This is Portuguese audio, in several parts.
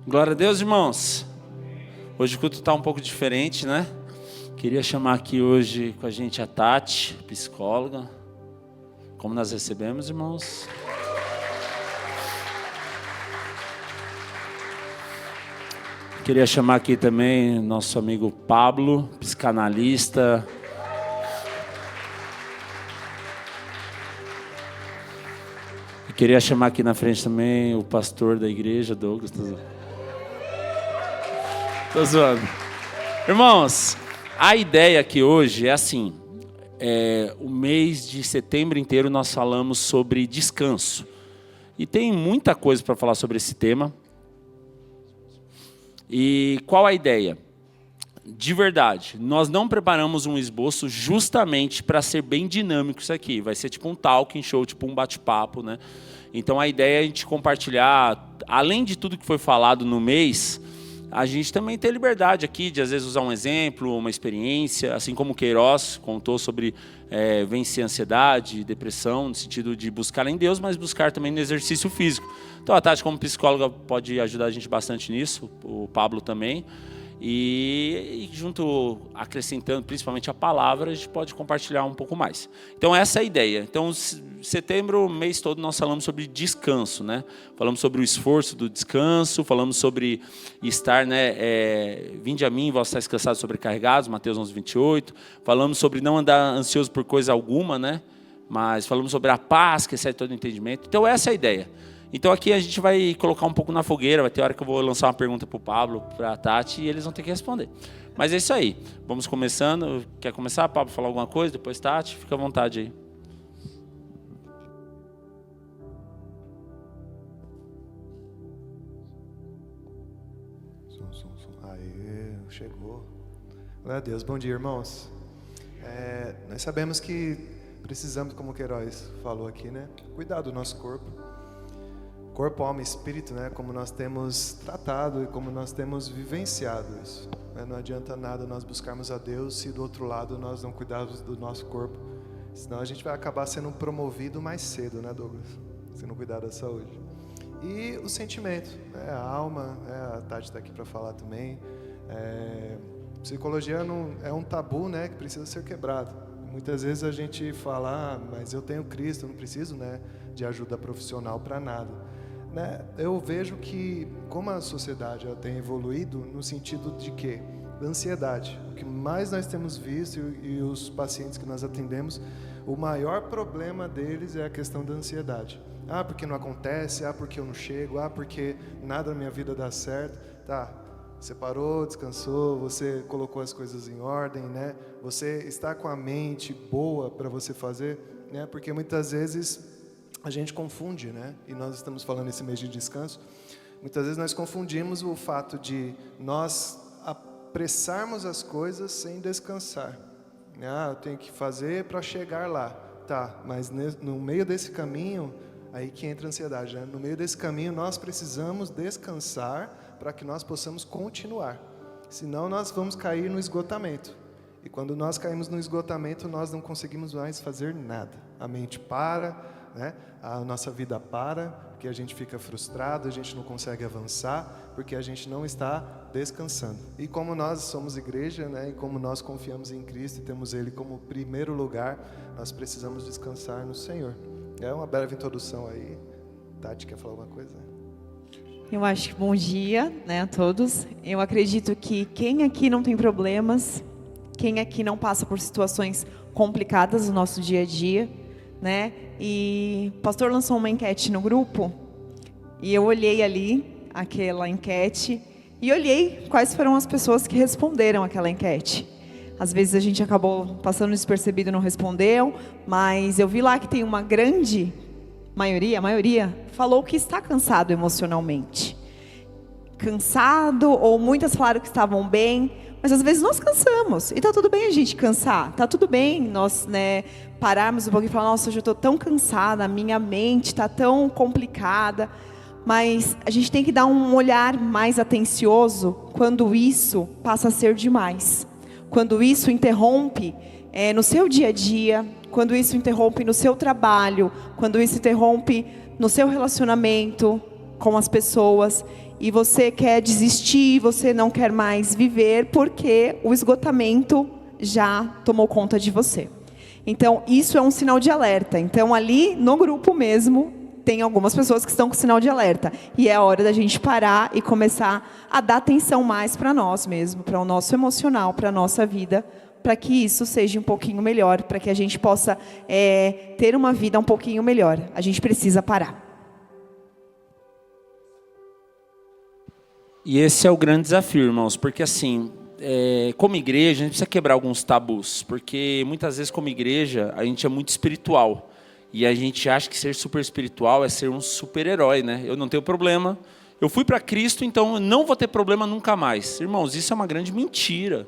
Glória a Deus, irmãos. Hoje o culto está um pouco diferente, né? Queria chamar aqui hoje com a gente a Tati, psicóloga. Como nós recebemos, irmãos? Queria chamar aqui também nosso amigo Pablo, psicanalista. E queria chamar aqui na frente também o pastor da igreja, Douglas. Tô zoando. Irmãos, a ideia aqui hoje é assim, o mês de setembro inteiro nós falamos sobre descanso. E tem muita coisa para falar sobre esse tema. E qual a ideia? De verdade, nós não preparamos um esboço justamente para ser bem dinâmico isso aqui. Vai ser tipo um talking show, tipo um bate-papo, né? Então a ideia é a gente compartilhar, além de tudo que foi falado no mês, a gente também tem liberdade aqui de às vezes usar um exemplo, uma experiência, assim como o Queiroz contou sobre vencer a ansiedade, depressão, no sentido de buscar em Deus, mas buscar também no exercício físico. Então a Tati como psicóloga pode ajudar a gente bastante nisso, o Pablo também. E junto, acrescentando principalmente a palavra, a gente pode compartilhar um pouco mais. Então essa é a ideia. Então setembro, o mês todo, nós falamos sobre descanso, né? Falamos sobre o esforço do descanso, falamos sobre estar, né? Vinde a mim, vós estáis cansados e sobrecarregados, Mateus 11:28. Falamos sobre não andar ansioso por coisa alguma, né? Mas falamos sobre a paz, que excede todo entendimento. Então essa é a ideia. Então aqui a gente vai colocar um pouco na fogueira, vai ter hora que eu vou lançar uma pergunta para o Pablo, para a Tati, e eles vão ter que responder. Mas é isso aí, vamos começando. Quer começar, Pablo, falar alguma coisa? Depois Tati, fica à vontade aí. Aê, chegou. Glória a Deus, bom dia, irmãos. Nós sabemos que precisamos, como o Queiroz falou aqui, né? Cuidar do nosso corpo. Corpo, alma e espírito, né? Como nós temos tratado e como nós temos vivenciado isso. Não adianta nada nós buscarmos a Deus se do outro lado nós não cuidarmos do nosso corpo. Senão a gente vai acabar sendo promovido mais cedo, né, Douglas? Se não cuidar da saúde. E o sentimento, né? A alma, né? A Tati está aqui para falar também. Psicologia não, é um tabu, né? Que precisa ser quebrado. Muitas vezes a gente fala, mas eu tenho Cristo, eu não preciso, né, de ajuda profissional para nada. Né? Eu vejo que como a sociedade ela tem evoluído no sentido de quê? Da ansiedade. O que mais nós temos visto e os pacientes que nós atendemos, o maior problema deles é a questão da ansiedade. Porque não acontece, porque eu não chego, porque nada na minha vida dá certo. Tá, você parou, descansou, você colocou as coisas em ordem, né? Você está com a mente boa para você fazer, né? Porque muitas vezes a gente confunde, né? E nós estamos falando esse mês de descanso. Muitas vezes nós confundimos o fato de nós apressarmos as coisas sem descansar. Eu tenho que fazer para chegar lá. Tá, mas no meio desse caminho, aí que entra a ansiedade, né? No meio desse caminho nós precisamos descansar para que nós possamos continuar. Senão nós vamos cair no esgotamento. E quando nós caímos no esgotamento, nós não conseguimos mais fazer nada. A mente para, né? A nossa vida para, porque a gente fica frustrado, a gente não consegue avançar, porque a gente não está descansando. E como nós somos igreja, né? E como nós confiamos em Cristo e temos Ele como primeiro lugar, nós precisamos descansar no Senhor. É uma breve introdução aí. Tati, quer falar alguma coisa? Eu acho que bom dia, né, a todos. Eu acredito que quem aqui não tem problemas, quem aqui não passa por situações complicadas no nosso dia a dia, né? E o pastor lançou uma enquete no grupo e eu olhei ali aquela enquete e olhei quais foram as pessoas que responderam aquela enquete. Às vezes a gente acabou passando despercebido e não respondeu, mas eu vi lá que tem uma grande maioria, a maioria falou que está cansado emocionalmente. Cansado, ou muitas falaram que estavam bem, mas às vezes nós cansamos, e está tudo bem a gente cansar, está tudo bem nós, né, pararmos um pouquinho e falar, nossa, hoje eu estou tão cansada, a minha mente está tão complicada, mas a gente tem que dar um olhar mais atencioso quando isso passa a ser demais, quando isso interrompe no seu dia a dia, quando isso interrompe no seu trabalho, quando isso interrompe no seu relacionamento, com as pessoas e você quer desistir, você não quer mais viver porque o esgotamento já tomou conta de você. Então, isso é um sinal de alerta. Então, ali no grupo mesmo, tem algumas pessoas que estão com sinal de alerta. E é a hora da gente parar e começar a dar atenção mais para nós mesmos, para o nosso emocional, para a nossa vida, para que isso seja um pouquinho melhor, para que a gente possa ter uma vida um pouquinho melhor. A gente precisa parar. E esse é o grande desafio, irmãos, porque assim, como igreja, a gente precisa quebrar alguns tabus, porque muitas vezes como igreja, a gente é muito espiritual, e a gente acha que ser super espiritual é ser um super-herói, né? Eu não tenho problema, eu fui para Cristo, então eu não vou ter problema nunca mais. Irmãos, isso é uma grande mentira.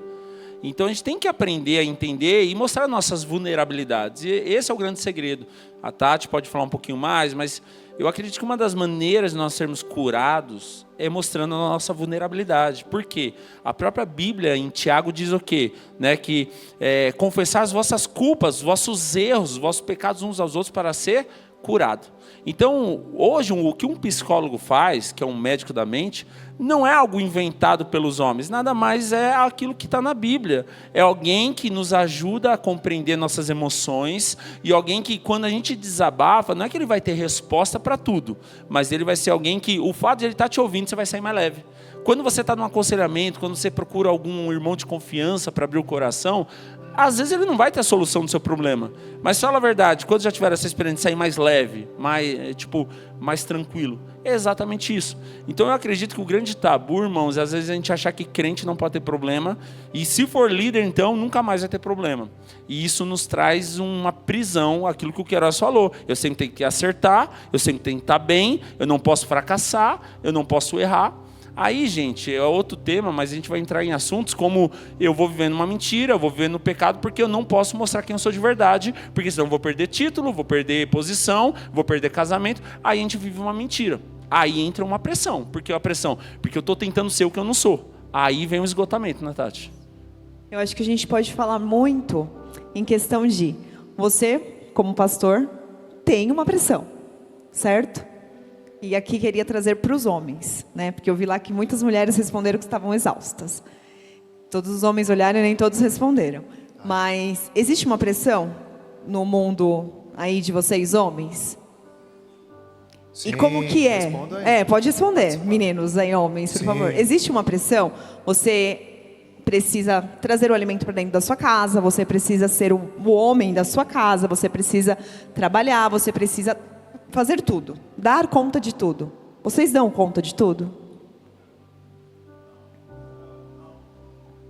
Então a gente tem que aprender a entender e mostrar nossas vulnerabilidades. E esse é o grande segredo. A Tati pode falar um pouquinho mais, mas eu acredito que uma das maneiras de nós sermos curados é mostrando a nossa vulnerabilidade. Por quê? A própria Bíblia, em Tiago, diz o quê? Né? Que confessar as vossas culpas, os vossos erros, os vossos pecados uns aos outros para ser curado. Então, hoje, o que um psicólogo faz, que é um médico da mente, não é algo inventado pelos homens, nada mais é aquilo que está na Bíblia. É alguém que nos ajuda a compreender nossas emoções e alguém que, quando a gente desabafa, não é que ele vai ter resposta para tudo, mas ele vai ser alguém que, o fato de ele estar te ouvindo, você vai sair mais leve. Quando você está num aconselhamento, quando você procura algum irmão de confiança para abrir o coração, às vezes ele não vai ter a solução do seu problema. Mas fala a verdade, quando já tiver essa experiência de sair mais leve, mais tranquilo, é exatamente isso. Então eu acredito que o grande tabu, irmãos, às vezes a gente achar que crente não pode ter problema, e se for líder, então, nunca mais vai ter problema. E isso nos traz uma prisão, aquilo que o Queiroz falou. Eu sempre tenho que acertar, eu sempre tenho que estar bem, eu não posso fracassar, eu não posso errar. Aí, gente, é outro tema, mas a gente vai entrar em assuntos como eu vou vivendo uma mentira, eu vou vivendo no pecado, porque eu não posso mostrar quem eu sou de verdade, porque senão eu vou perder título, vou perder posição, vou perder casamento. Aí a gente vive uma mentira. Aí entra uma pressão. Por que a pressão? Porque eu estou tentando ser o que eu não sou. Aí vem o esgotamento, né, Tati? Eu acho que a gente pode falar muito em questão de você, como pastor, tem uma pressão, certo? E aqui queria trazer para os homens, né? Porque eu vi lá que muitas mulheres responderam que estavam exaustas. Todos os homens olharam e nem todos responderam. Mas existe uma pressão no mundo aí de vocês, homens? Sim, e como que é? Pode responder, meninos aí, homens, por favor. Existe uma pressão? Você precisa trazer o alimento para dentro da sua casa, você precisa ser o homem da sua casa, você precisa trabalhar, você precisa fazer tudo, dar conta de tudo. Vocês dão conta de tudo?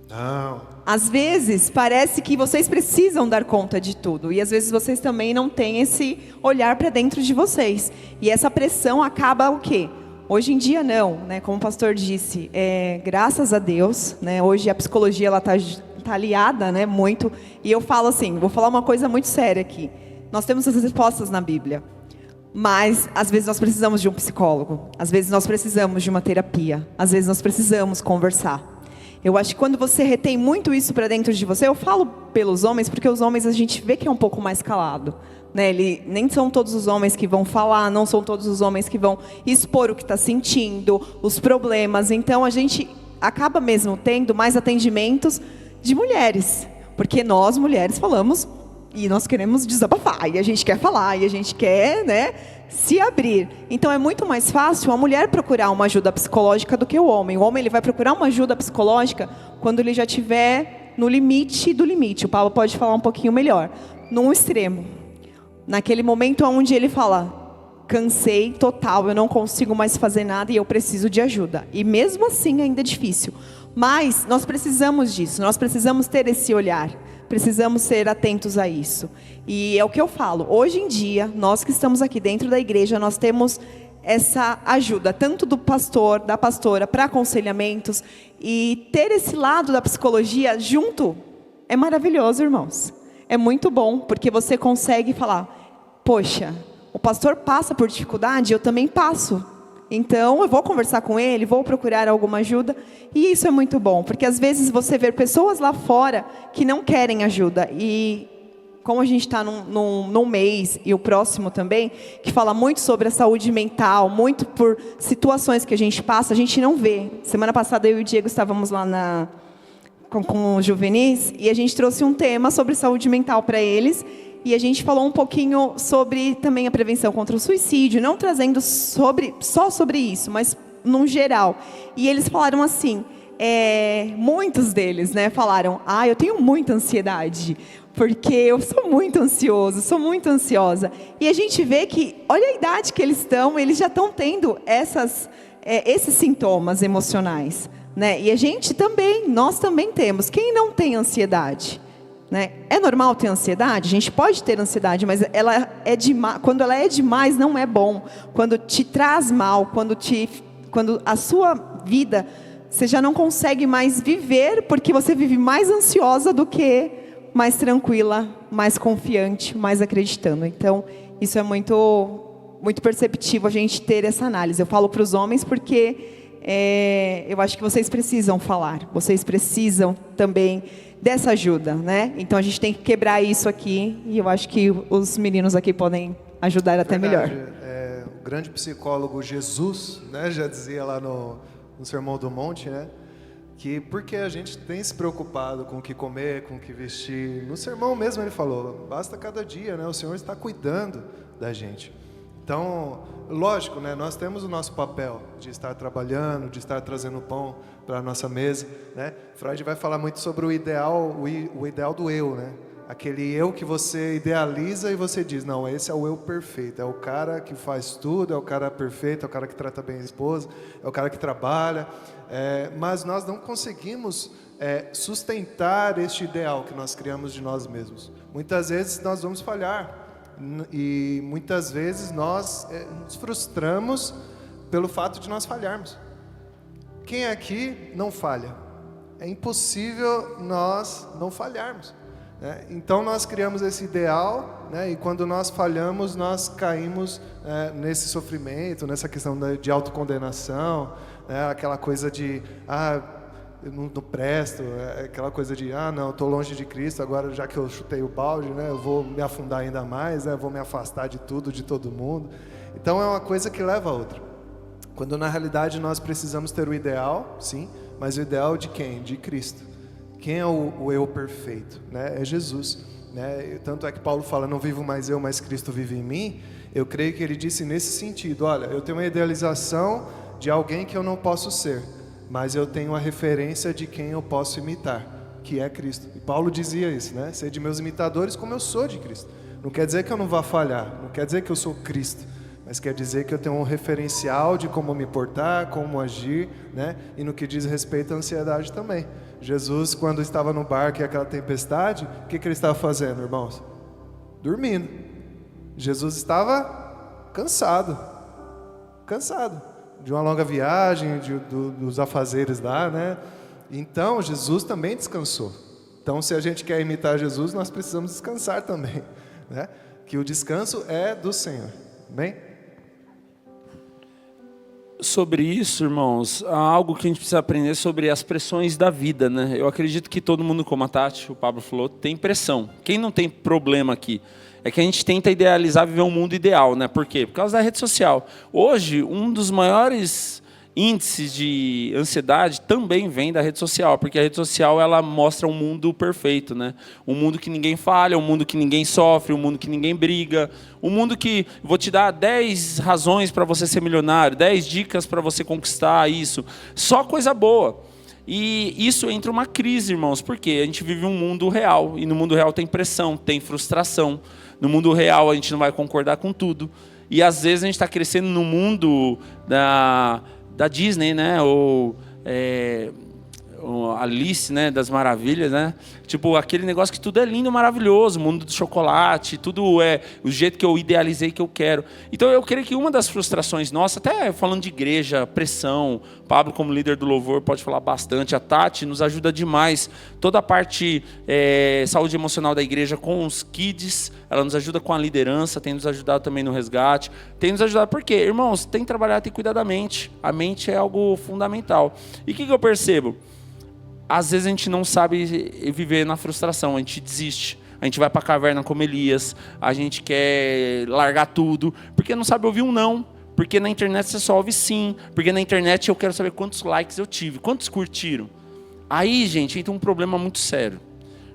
Não. Às vezes, parece que vocês precisam dar conta de tudo. E às vezes vocês também não têm esse olhar para dentro de vocês. E essa pressão acaba o quê? Hoje em dia não, né? Como o pastor disse, graças a Deus, né? Hoje a psicologia ela tá aliada, né? Muito. E eu falo assim, vou falar uma coisa muito séria aqui. Nós temos as respostas na Bíblia. Mas, às vezes, nós precisamos de um psicólogo. Às vezes, nós precisamos de uma terapia. Às vezes, nós precisamos conversar. Eu acho que quando você retém muito isso para dentro de você, eu falo pelos homens, porque os homens a gente vê que é um pouco mais calado. Né? Nem são todos os homens que vão falar, não são todos os homens que vão expor o que está sentindo, os problemas. Então, a gente acaba mesmo tendo mais atendimentos de mulheres. Porque nós, mulheres, falamos... E nós queremos desabafar, e a gente quer falar, e a gente quer, né, se abrir. Então é muito mais fácil a mulher procurar uma ajuda psicológica do que o homem. O homem ele vai procurar uma ajuda psicológica quando ele já estiver no limite do limite. O Paulo pode falar um pouquinho melhor. Num extremo. Naquele momento onde ele fala, cansei total, eu não consigo mais fazer nada e eu preciso de ajuda. E mesmo assim ainda é difícil. Mas nós precisamos disso, nós precisamos ter esse olhar. Precisamos ser atentos a isso. E é o que eu falo. Hoje em dia, nós que estamos aqui dentro da igreja, nós temos essa ajuda, tanto do pastor, da pastora, para aconselhamentos. E ter esse lado da psicologia junto é maravilhoso, irmãos. É muito bom, porque você consegue falar, poxa, o pastor passa por dificuldade, eu também passo. Então, eu vou conversar com ele, vou procurar alguma ajuda. E isso é muito bom, porque às vezes você vê pessoas lá fora que não querem ajuda. E como a gente está num mês, e o próximo também, que fala muito sobre a saúde mental, muito por situações que a gente passa, a gente não vê. Semana passada eu e o Diego estávamos lá com os juvenis, e a gente trouxe um tema sobre saúde mental para eles, e a gente falou um pouquinho sobre também a prevenção contra o suicídio, não trazendo só sobre isso, mas no geral. E eles falaram assim, muitos deles, né, falaram, eu tenho muita ansiedade, porque eu sou muito ansioso, sou muito ansiosa. E a gente vê que, olha a idade que eles já estão tendo esses sintomas emocionais. Né? E a gente também, nós também temos. Quem não tem ansiedade? Né? É normal ter ansiedade? A gente pode ter ansiedade, mas quando ela é demais, não é bom. Quando te traz mal, quando a sua vida, você já não consegue mais viver, porque você vive mais ansiosa do que mais tranquila, mais confiante, mais acreditando. Então, isso é muito, muito perceptível a gente ter essa análise. Eu falo para os homens porque eu acho que vocês precisam falar, vocês precisam também dessa ajuda, né? Então a gente tem que quebrar isso aqui, e eu acho que os meninos aqui podem ajudar até melhor. O grande psicólogo Jesus, né, já dizia lá no Sermão do Monte, né, que porque a gente tem se preocupado com o que comer, com o que vestir. No sermão mesmo ele falou, basta cada dia, né? O Senhor está cuidando da gente. Então, lógico, né, nós temos o nosso papel de estar trabalhando, de estar trazendo pão para a nossa mesa, né? Freud vai falar muito sobre o ideal do eu, né? Aquele eu que você idealiza e você diz, não, esse é o eu perfeito, é o cara que faz tudo, é o cara perfeito, é o cara que trata bem a esposa, é o cara que trabalha, mas nós não conseguimos sustentar este ideal que nós criamos de nós mesmos. Muitas vezes nós vamos falhar. E muitas vezes nós nos frustramos pelo fato de nós falharmos. Quem aqui não falha? É impossível nós não falharmos, né? Então nós criamos esse ideal, né? E quando nós falhamos, nós caímos nesse sofrimento, nessa questão de autocondenação, né? Aquela coisa de eu não presto, aquela coisa de, não, estou longe de Cristo, agora já que eu chutei o balde, né, eu vou me afundar ainda mais, né, vou me afastar de tudo, de todo mundo. Então é uma coisa que leva a outra. Quando na realidade nós precisamos ter o ideal, sim, mas o ideal de quem? De Cristo. Quem é o eu perfeito? Né? É Jesus. Né? Tanto é que Paulo fala, não vivo mais eu, mas Cristo vive em mim. Eu creio que ele disse nesse sentido, olha, eu tenho uma idealização de alguém que eu não posso ser, mas eu tenho a referência de quem eu posso imitar, que é Cristo. E Paulo dizia isso, né? Sede meus imitadores como eu sou de Cristo. Não quer dizer que eu não vá falhar, não quer dizer que eu sou Cristo, mas quer dizer que eu tenho um referencial de como me portar, como agir, né? E no que diz respeito à ansiedade também. Jesus, quando estava no barco e aquela tempestade, o que ele estava fazendo, irmãos? Dormindo. Jesus estava cansado de uma longa viagem, dos afazeres lá, né? Então, Jesus também descansou. Então, se a gente quer imitar Jesus, nós precisamos descansar também, né? Que o descanso é do Senhor. Amém? Sobre isso, irmãos, há algo que a gente precisa aprender sobre as pressões da vida, né? Eu acredito que todo mundo, como a Tati, o Pablo falou, tem pressão. Quem não tem problema aqui? É que a gente tenta idealizar, viver um mundo ideal, né? Por quê? Por causa da rede social. Hoje, um dos maiores índices de ansiedade também vem da rede social, porque a rede social ela mostra um mundo perfeito, né? Um mundo que ninguém falha, um mundo que ninguém sofre, um mundo que ninguém briga, um mundo que vou te dar 10 razões para você ser milionário, 10 dicas para você conquistar isso, só coisa boa. E isso entra uma crise, irmãos, porque a gente vive um mundo real, e no mundo real tem pressão, tem frustração. No mundo real a gente não vai concordar com tudo. E às vezes a gente está crescendo no mundo da Disney, né? Ou Alice, né? Das Maravilhas, né? Tipo, aquele negócio que tudo é lindo, maravilhoso, o mundo do chocolate, tudo é o jeito que eu idealizei que eu quero. Então eu creio que uma das frustrações nossas, até falando de igreja, pressão, Pablo como líder do louvor pode falar bastante, a Tati nos ajuda demais, toda a parte saúde emocional da igreja com os kids, ela nos ajuda com a liderança, tem nos ajudado também no resgate, tem nos ajudado porque, irmãos, tem que trabalhar, tem que cuidar da mente, a mente é algo fundamental. E o que eu percebo? Às vezes a gente não sabe viver na frustração, a gente desiste. a gente vai para a caverna como Elias, a gente quer largar tudo, porque não sabe ouvir um não, porque na internet você só ouve sim, porque na internet eu quero saber quantos likes eu tive, quantos curtiram. Aí, gente, entra um problema muito sério,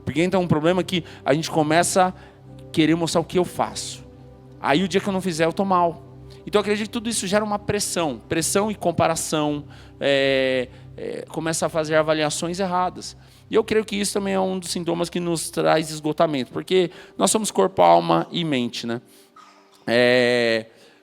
porque entra um problema que a gente começa a querer mostrar o que eu faço. Aí o dia que eu não fizer, eu estou mal. Então eu acredito que tudo isso gera uma pressão e comparação, começa a fazer avaliações erradas. E eu creio que isso também é um dos sintomas que nos traz esgotamento, porque nós somos corpo, alma e mente, né?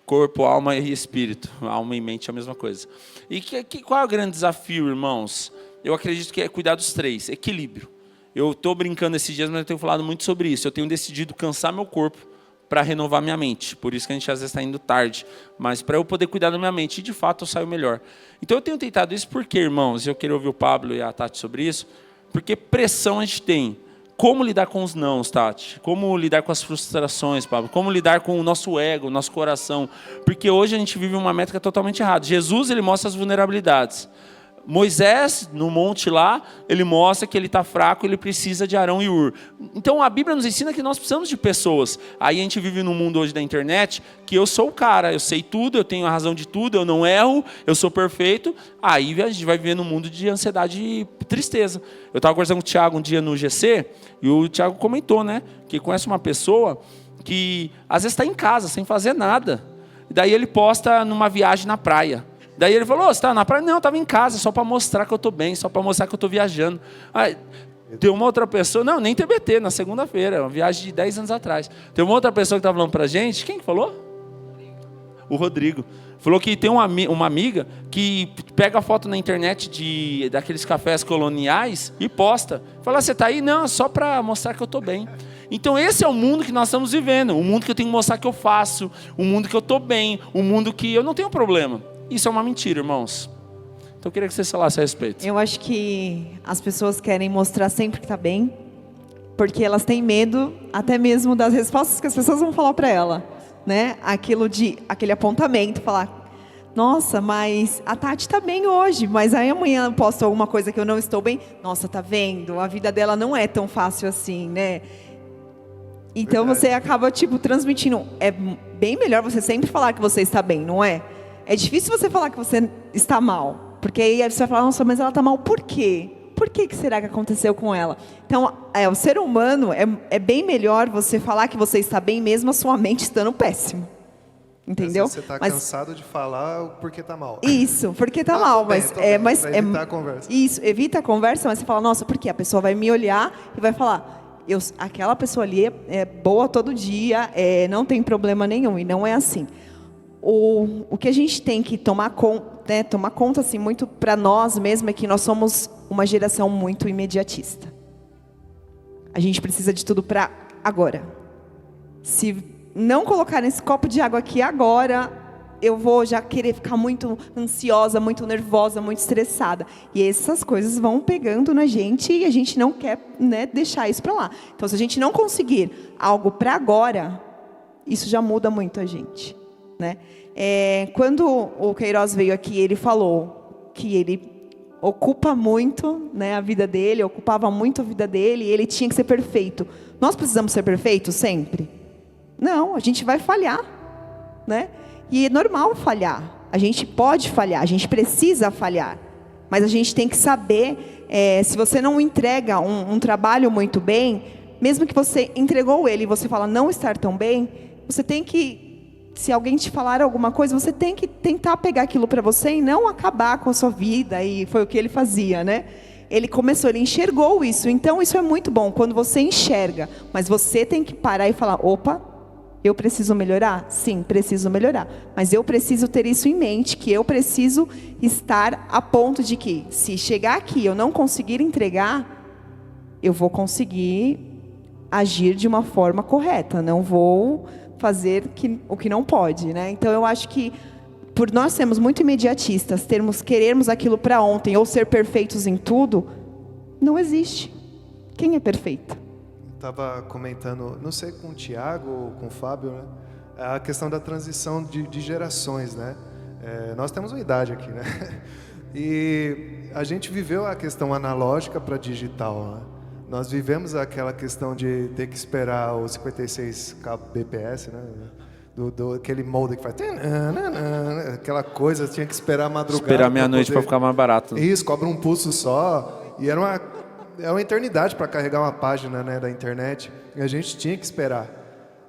Corpo, alma e espírito. Alma e mente é a mesma coisa. E qual é o grande desafio, irmãos? Eu acredito que é cuidar dos três, equilíbrio. Eu estou brincando esses dias, mas eu tenho falado muito sobre isso. Eu tenho decidido cansar meu corpo para renovar minha mente. Por isso que a gente às vezes está indo tarde. Mas para eu poder cuidar da minha mente, e de fato eu saio melhor. Então eu tenho tentado isso porque, irmãos, eu queria ouvir o Pablo e a Tati sobre isso, porque pressão a gente tem. Como lidar com os nãos, Tati? Como lidar com as frustrações, Pablo? Como lidar com o nosso ego, o nosso coração? Porque hoje a gente vive uma métrica totalmente errada. Jesus, ele mostra as vulnerabilidades. Moisés, no monte lá, ele mostra que ele está fraco, ele precisa de Arão e Ur. Então a Bíblia nos ensina que nós precisamos de pessoas. Aí a gente vive num mundo hoje da internet, que eu sou o cara, eu sei tudo, eu tenho a razão de tudo, eu não erro, eu sou perfeito. Aí a gente vai viver num mundo de ansiedade e tristeza. Eu estava conversando com o Thiago um dia no GC, e o Thiago comentou, né, que conhece uma pessoa que às vezes está em casa, sem fazer nada. E daí ele posta numa viagem na praia. Daí ele falou, você está na praia? Não, eu estava em casa, só para mostrar que eu estou bem, só para mostrar que eu estou viajando. Aí, tem uma outra pessoa, não, nem TBT, na segunda-feira, uma viagem de 10 anos atrás. Tem uma outra pessoa que estava falando para a gente, quem que falou? O Rodrigo. Falou que tem uma amiga que pega a foto na internet daqueles cafés coloniais e posta. Fala, você está aí? Não, é só para mostrar que eu estou bem. Então esse é o mundo que nós estamos vivendo, o mundo que eu tenho que mostrar que eu faço, o mundo que eu estou bem, o mundo que eu não tenho problema. Isso é uma mentira, irmãos. Então eu queria que vocês falassem a respeito. Eu acho que as pessoas querem mostrar sempre que está bem, porque elas têm medo até mesmo das respostas que as pessoas vão falar para ela, né? Aquele apontamento, falar, nossa, mas a Tati está bem hoje, mas aí amanhã eu posto alguma coisa que eu não estou bem. Nossa, tá vendo? A vida dela não é tão fácil assim, né? Então você acaba transmitindo. É bem melhor você sempre falar que você está bem, não é? É difícil você falar que você está mal, porque aí você vai falar, nossa, mas ela está mal, por quê? Por que será que aconteceu com ela? Então, o ser humano, é bem melhor você falar que você está bem, mesmo a sua mente estando péssimo. Entendeu? Você está cansado de falar porque está mal. Isso, porque está mal. Bem, mas evitar a conversa. Isso, evita a conversa, mas você fala, nossa, por quê? A pessoa vai me olhar e vai falar, aquela pessoa ali é boa todo dia, não tem problema nenhum, e não é assim. O que a gente tem que tomar conta assim, muito para nós mesmo, é que nós somos uma geração muito imediatista. A gente precisa de tudo para agora. Se não colocar esse copo de água aqui agora, eu vou já querer ficar muito ansiosa, muito nervosa, muito estressada. E essas coisas vão pegando na gente e a gente não quer, né, deixar isso para lá. Então, se a gente não conseguir algo para agora, isso já muda muito a gente. Né? Quando o Queiroz veio aqui, ele falou que ele ocupa muito, né, a vida dele, ocupava muito a vida dele, e ele tinha que ser perfeito. Nós precisamos ser perfeitos sempre? Não, a gente vai falhar, né? E é normal falhar, a gente pode falhar, a gente precisa falhar, mas a gente tem que saber, se você não entrega um trabalho muito bem, mesmo que você entregou ele e você fala não estar tão bem, você tem que, se alguém te falar alguma coisa, você tem que tentar pegar aquilo para você e não acabar com a sua vida. E foi o que ele fazia, né? Ele enxergou isso. Então, isso é muito bom, quando você enxerga. Mas você tem que parar e falar, opa, eu preciso melhorar? Sim, preciso melhorar. Mas eu preciso ter isso em mente, que eu preciso estar a ponto de que, se chegar aqui e eu não conseguir entregar, eu vou conseguir agir de uma forma correta. Não vou fazer o que não pode, né? Então eu acho que por nós sermos muito imediatistas, querermos aquilo para ontem ou ser perfeitos em tudo, não existe. Quem é perfeito? Estava comentando, não sei com o Tiago ou com o Fábio, né? A questão da transição de gerações, né? Nós temos uma idade aqui, né? E a gente viveu a questão analógica para digital, né? Nós vivemos aquela questão de ter que esperar os 56 kbps, né? Aquele molde que faz... Aquela coisa, tinha que esperar a madrugada. Esperar meia-noite para ficar mais barato. Isso, cobra um pulso só. E era uma eternidade para carregar uma página, né, da internet. E a gente tinha que esperar.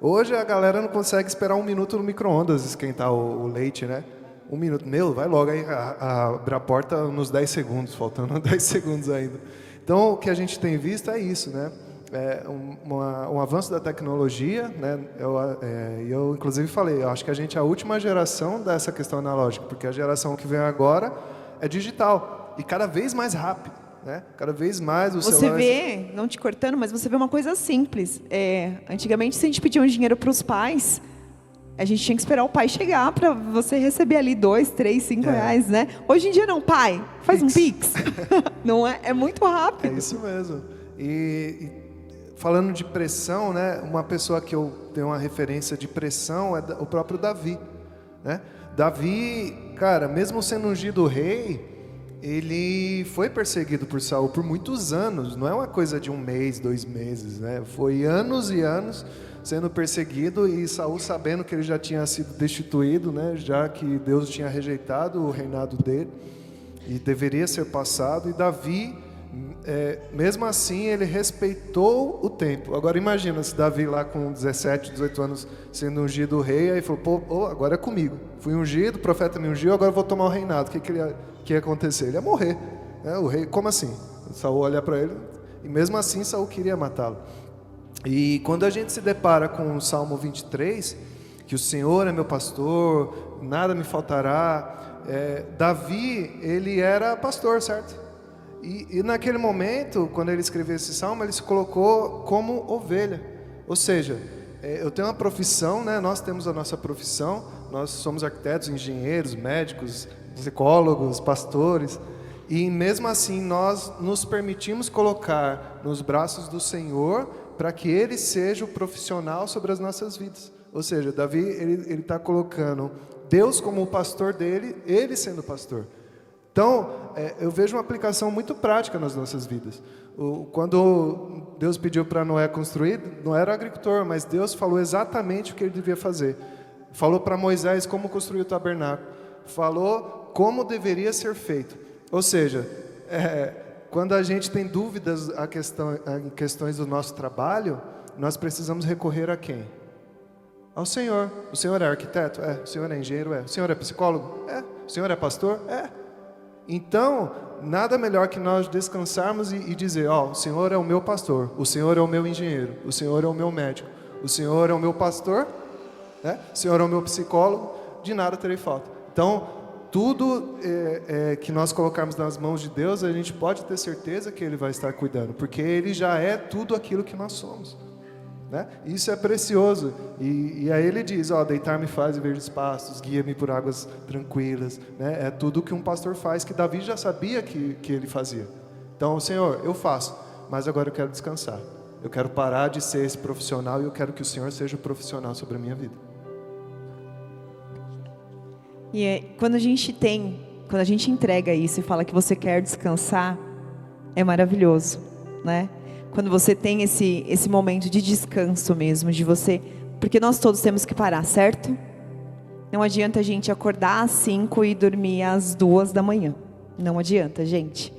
Hoje a galera não consegue esperar 1 minuto no micro-ondas esquentar o leite, né? 1 minuto. Meu, vai logo aí, abre a porta nos 10 segundos, faltando 10 segundos ainda. Então, o que a gente tem visto é isso, né? Um avanço da tecnologia, né? Eu inclusive falei, eu acho que a gente é a última geração dessa questão analógica, porque a geração que vem agora é digital e cada vez mais rápido, né? Cada vez mais o celular... Você vê, não te cortando, mas você vê uma coisa simples. Antigamente, se a gente pedia um dinheiro para os pais, a gente tinha que esperar o pai chegar para você receber ali 2, 3, 5 reais, né? Hoje em dia não, pai, faz um Pix. Não é? É muito rápido. É isso mesmo. E falando de pressão, né? Uma pessoa que eu tenho uma referência de pressão é o próprio Davi, né? Davi, cara, mesmo sendo ungido rei, ele foi perseguido por Saul por muitos anos. Não é uma coisa de 1 mês, 2 meses, né? Foi anos e anos sendo perseguido, e Saul, sabendo que ele já tinha sido destituído, né, já que Deus tinha rejeitado o reinado dele e deveria ser passado, e Davi, mesmo assim, ele respeitou o tempo. Agora imagina se Davi lá com 17, 18 anos sendo ungido rei, aí falou, pô, agora é comigo, fui ungido, o profeta me ungiu, agora eu vou tomar o reinado. O que ia acontecer? Ele ia morrer, né? O rei, como assim? Saul olha para ele, e mesmo assim Saul queria matá-lo. E quando a gente se depara com o Salmo 23, que o Senhor é meu pastor, nada me faltará, Davi, ele era pastor, certo? E naquele momento, quando ele escreveu esse salmo, ele se colocou como ovelha. Ou seja, eu tenho uma profissão, né? Nós temos a nossa profissão, nós somos arquitetos, engenheiros, médicos, psicólogos, pastores, e mesmo assim nós nos permitimos colocar nos braços do Senhor para que Ele seja o profissional sobre as nossas vidas. Ou seja, Davi, ele está colocando Deus como o pastor dele, ele sendo o pastor. Então, eu vejo uma aplicação muito prática nas nossas vidas. Quando Deus pediu para Noé construir, não era agricultor, mas Deus falou exatamente o que ele devia fazer. Falou para Moisés como construir o tabernáculo. Falou como deveria ser feito. Ou seja, quando a gente tem dúvidas em questões do nosso trabalho, nós precisamos recorrer a quem? Ao Senhor. O Senhor é arquiteto? É. O Senhor é engenheiro? É. O Senhor é psicólogo? É. O Senhor é pastor? É. Então, nada melhor que nós descansarmos e dizer, o Senhor é o meu pastor, o Senhor é o meu engenheiro, o Senhor é o meu médico, o Senhor é o meu pastor, né? O Senhor é o meu psicólogo, de nada terei falta. Então, tudo que nós colocarmos nas mãos de Deus, a gente pode ter certeza que Ele vai estar cuidando, porque Ele já é tudo aquilo que nós somos, né? Isso é precioso. E aí Ele diz, deitar-me faz em verdes pastos, guia-me por águas tranquilas, né? É tudo que um pastor faz, que Davi já sabia que ele fazia. Então, Senhor, eu faço, mas agora eu quero descansar, eu quero parar de ser esse profissional, e eu quero que o Senhor seja o profissional sobre a minha vida. E quando a gente entrega isso e fala que você quer descansar, é maravilhoso, né? Quando você tem esse momento de descanso mesmo, de você... Porque nós todos temos que parar, certo? Não adianta a gente acordar às 5 e dormir às 2 da manhã. Não adianta, gente.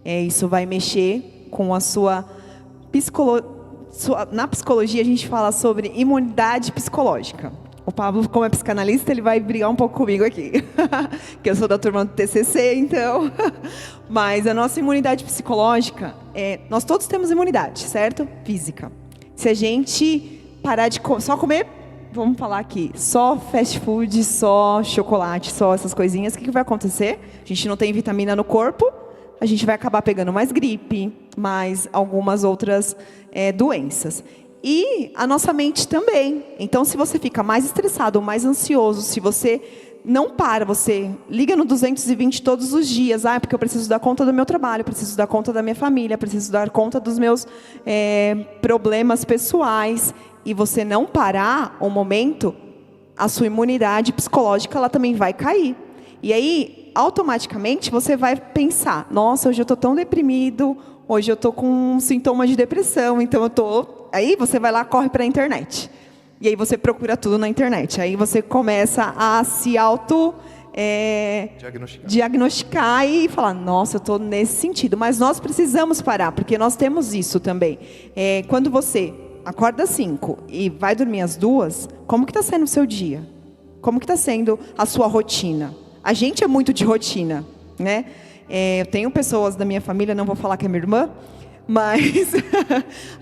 Isso vai mexer com a sua psicologia. Na psicologia a gente fala sobre imunidade psicológica. O Pablo, como é psicanalista, ele vai brigar um pouco comigo aqui. Que eu sou da turma do TCC, então... Mas a nossa imunidade psicológica, nós todos temos imunidade, certo? Física. Se a gente parar de só comer, vamos falar aqui, só fast food, só chocolate, só essas coisinhas, o que vai acontecer? A gente não tem vitamina no corpo, a gente vai acabar pegando mais gripe, mais algumas outras doenças. E a nossa mente também. Então, se você fica mais estressado, mais ansioso, se você não para, você liga no 220 todos os dias, porque eu preciso dar conta do meu trabalho, preciso dar conta da minha família, preciso dar conta dos meus problemas pessoais, e você não parar um momento, a sua imunidade psicológica ela também vai cair. E aí, automaticamente, você vai pensar, nossa, hoje eu estou tão deprimido, hoje eu tô com um sintoma de depressão, então eu tô... Aí você vai lá, corre para a internet. E aí você procura tudo na internet. Aí você começa a se diagnosticar e falar, nossa, eu estou nesse sentido. Mas nós precisamos parar, porque nós temos isso também. Quando você acorda às 5 e vai dormir às 2, como que está sendo o seu dia? Como que está sendo a sua rotina? A gente é muito de rotina, né? Eu tenho pessoas da minha família, não vou falar que é minha irmã, mas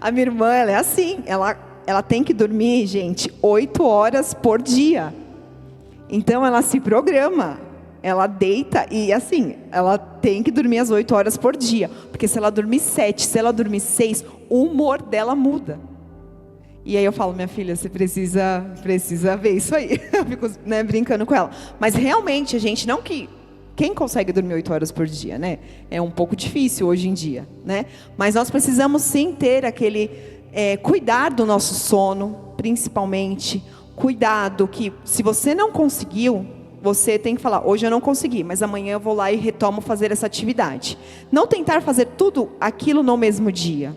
a minha irmã, ela é assim, ela tem que dormir, gente, 8 horas por dia. Então, ela se programa, ela deita e, assim, ela tem que dormir as 8 horas por dia. Porque se ela dormir 7, se ela dormir 6, o humor dela muda. E aí eu falo, minha filha, você precisa ver isso aí. Eu fico, né, brincando com ela. Mas, realmente, a gente não que... Quem consegue dormir 8 horas por dia, né? É um pouco difícil hoje em dia, né? Mas nós precisamos, sim, ter aquele... cuidar do nosso sono, principalmente... Cuidado que, se você não conseguiu, você tem que falar, hoje eu não consegui, mas amanhã eu vou lá e retomo fazer essa atividade. Não tentar fazer tudo aquilo no mesmo dia.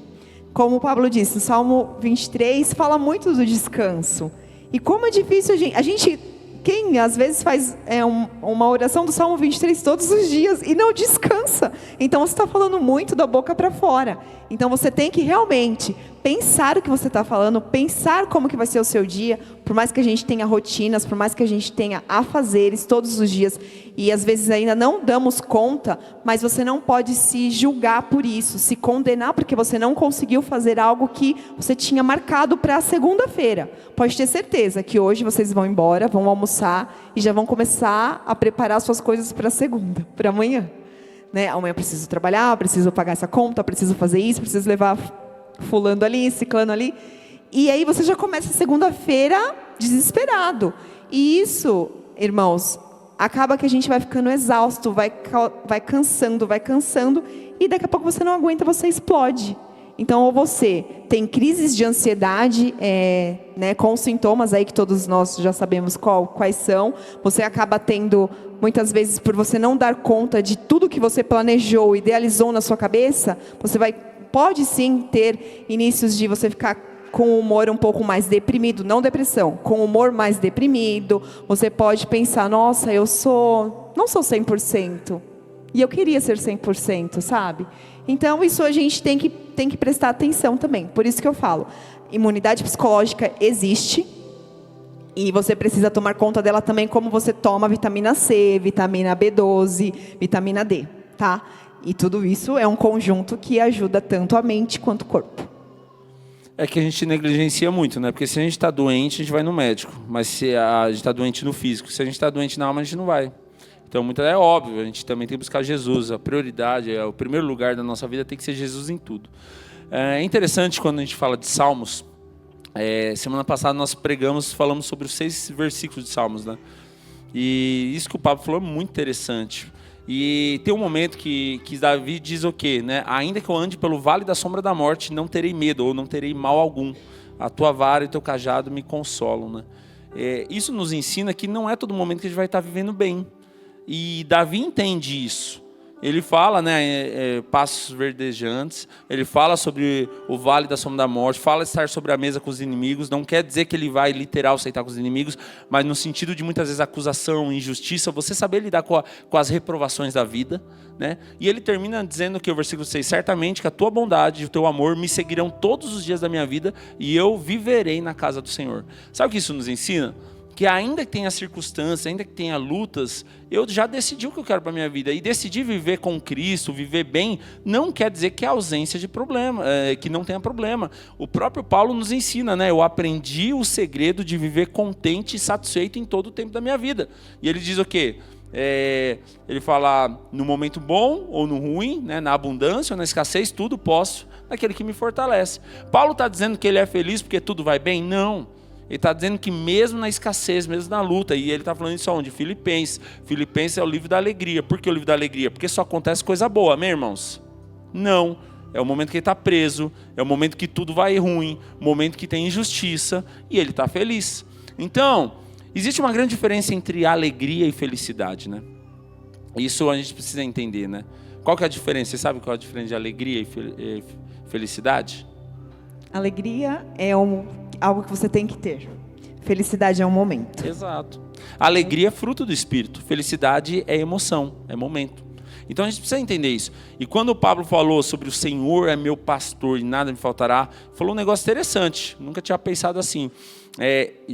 Como o Pablo disse, no Salmo 23 fala muito do descanso. E como é difícil a gente quem às vezes faz uma oração do Salmo 23 todos os dias e não descansa. Então você está falando muito da boca para fora. Então você tem que realmente pensar o que você está falando, pensar como que vai ser o seu dia, por mais que a gente tenha rotinas, por mais que a gente tenha afazeres todos os dias, e às vezes ainda não damos conta, mas você não pode se julgar por isso, se condenar porque você não conseguiu fazer algo que você tinha marcado para a segunda-feira. Pode ter certeza que hoje vocês vão embora, vão almoçar e já vão começar a preparar suas coisas para a segunda, para amanhã. Né? Amanhã eu preciso trabalhar, preciso pagar essa conta, preciso fazer isso, preciso levar fulano ali, ciclano ali. E aí você já começa segunda-feira desesperado. E isso, irmãos, acaba que a gente vai ficando exausto, vai cansando, e daqui a pouco você não aguenta, você explode. Então, ou você tem crises de ansiedade, né, com sintomas aí que todos nós já sabemos quais são. Você acaba tendo, muitas vezes, por você não dar conta de tudo que você planejou, idealizou na sua cabeça, você pode sim ter inícios de você ficar com o humor um pouco mais deprimido, não depressão, com o humor mais deprimido. Você pode pensar, nossa, eu não sou 100%, e eu queria ser 100%, sabe? Então, isso a gente tem que prestar atenção também. Por isso que eu falo, imunidade psicológica existe, e você precisa tomar conta dela também, como você toma vitamina C, vitamina B12, vitamina D, tá? E tudo isso é um conjunto que ajuda tanto a mente quanto o corpo. É que a gente negligencia muito, né? Porque se a gente está doente, a gente vai no médico. Mas se a gente está doente no físico, se a gente está doente na alma, a gente não vai. Então, é óbvio, a gente também tem que buscar Jesus. A prioridade, o primeiro lugar da nossa vida tem que ser Jesus em tudo. É interessante quando a gente fala de Salmos. Semana passada nós falamos sobre os 6 versículos de Salmos, né? E isso que o Pablo falou é muito interessante. E tem um momento que Davi diz o quê? Né? Ainda que eu ande pelo vale da sombra da morte, não terei medo, ou não terei mal algum. A tua vara e o teu cajado me consolam. Né? Isso nos ensina que não é todo momento que a gente vai estar vivendo bem. E Davi entende isso. Ele fala, né, passos verdejantes, ele fala sobre o vale da sombra da morte, fala de estar sobre a mesa com os inimigos. Não quer dizer que ele vai literal sentar com os inimigos, mas no sentido de muitas vezes acusação, injustiça, você saber lidar com as reprovações da vida. Né? E ele termina dizendo que o versículo 6, certamente que a tua bondade e o teu amor me seguirão todos os dias da minha vida e eu viverei na casa do Senhor. Sabe o que isso nos ensina? Que ainda que tenha circunstâncias, ainda que tenha lutas, eu já decidi o que eu quero para a minha vida. E decidir viver com Cristo, viver bem, não quer dizer que é ausência de problema, que não tenha problema. O próprio Paulo nos ensina, né? Eu aprendi o segredo de viver contente e satisfeito em todo o tempo da minha vida. E ele diz o quê? Ele fala, no momento bom ou no ruim, né? Na abundância ou na escassez, tudo posso naquele que me fortalece. Paulo está dizendo que ele é feliz porque tudo vai bem? Não. Ele está dizendo que mesmo na escassez, mesmo na luta, e ele está falando isso aonde? Filipenses. Filipenses é o livro da alegria. Por que o livro da alegria? Porque só acontece coisa boa, amém, irmãos? Não. É o momento que ele está preso, é o momento que tudo vai ruim, o momento que tem injustiça, e ele está feliz. Então, existe uma grande diferença entre alegria e felicidade, né? Isso a gente precisa entender, né? Qual que é a diferença? Você sabe qual é a diferença de alegria e felicidade? Alegria é algo que você tem que ter. Felicidade é um momento. Exato. Alegria é fruto do Espírito. Felicidade é emoção, é momento. Então a gente precisa entender isso. E quando o Pablo falou sobre o Senhor é meu pastor e nada me faltará, falou um negócio interessante. Nunca tinha pensado assim.